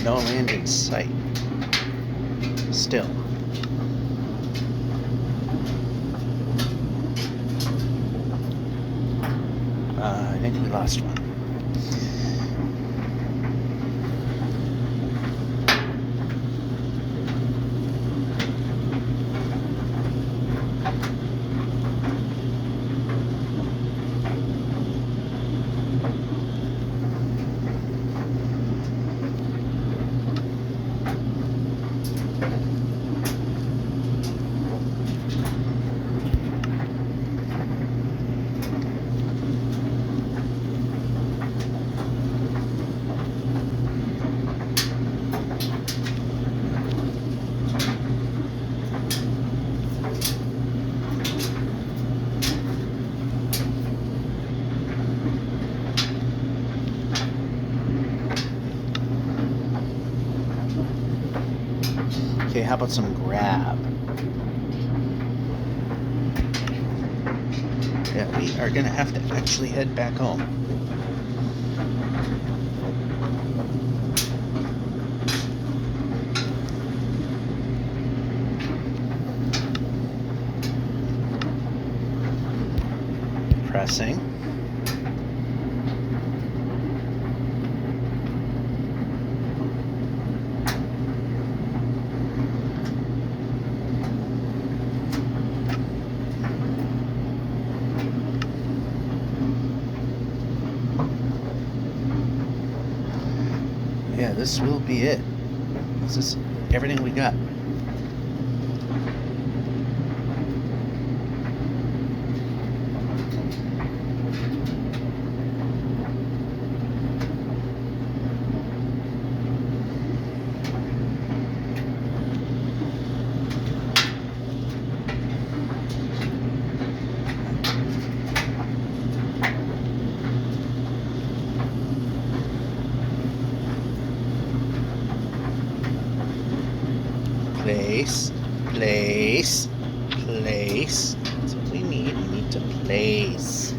No land in sight. Still. I think we lost one. Okay, how about some grab? Yeah, we are gonna have to actually head back home. Pressing. Yeah, this will be it. This is everything we got. Place, place, place. That's what we need. We need to place.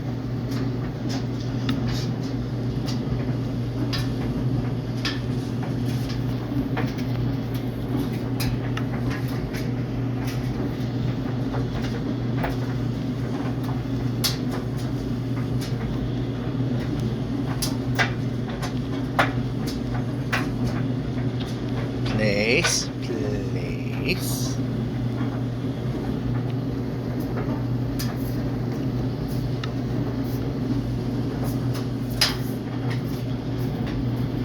Place, place.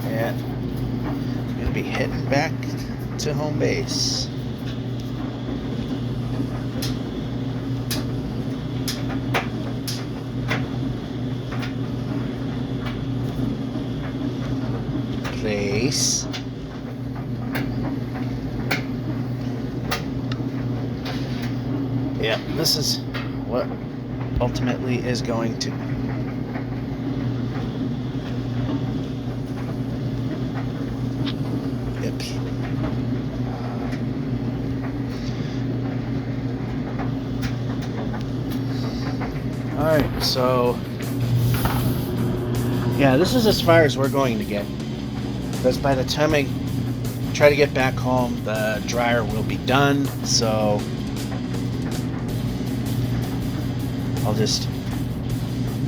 Yeah, I'm gonna be heading back to home base. Place. Yeah, this is what ultimately is going to. Yep. Alright, so yeah, this is as far as we're going to get. Because by the time I try to get back home, the dryer will be done, so I'll just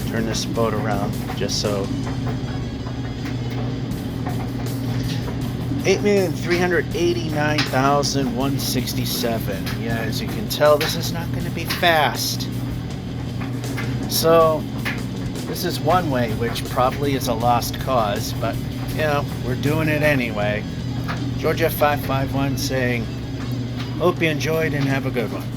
turn this boat around just so. 8,389,167. Yeah, as you can tell, this is not going to be fast. So, this is one way, which probably is a lost cause, but, you know, we're doing it anyway. Georgia 551 saying, hope you enjoyed and have a good one.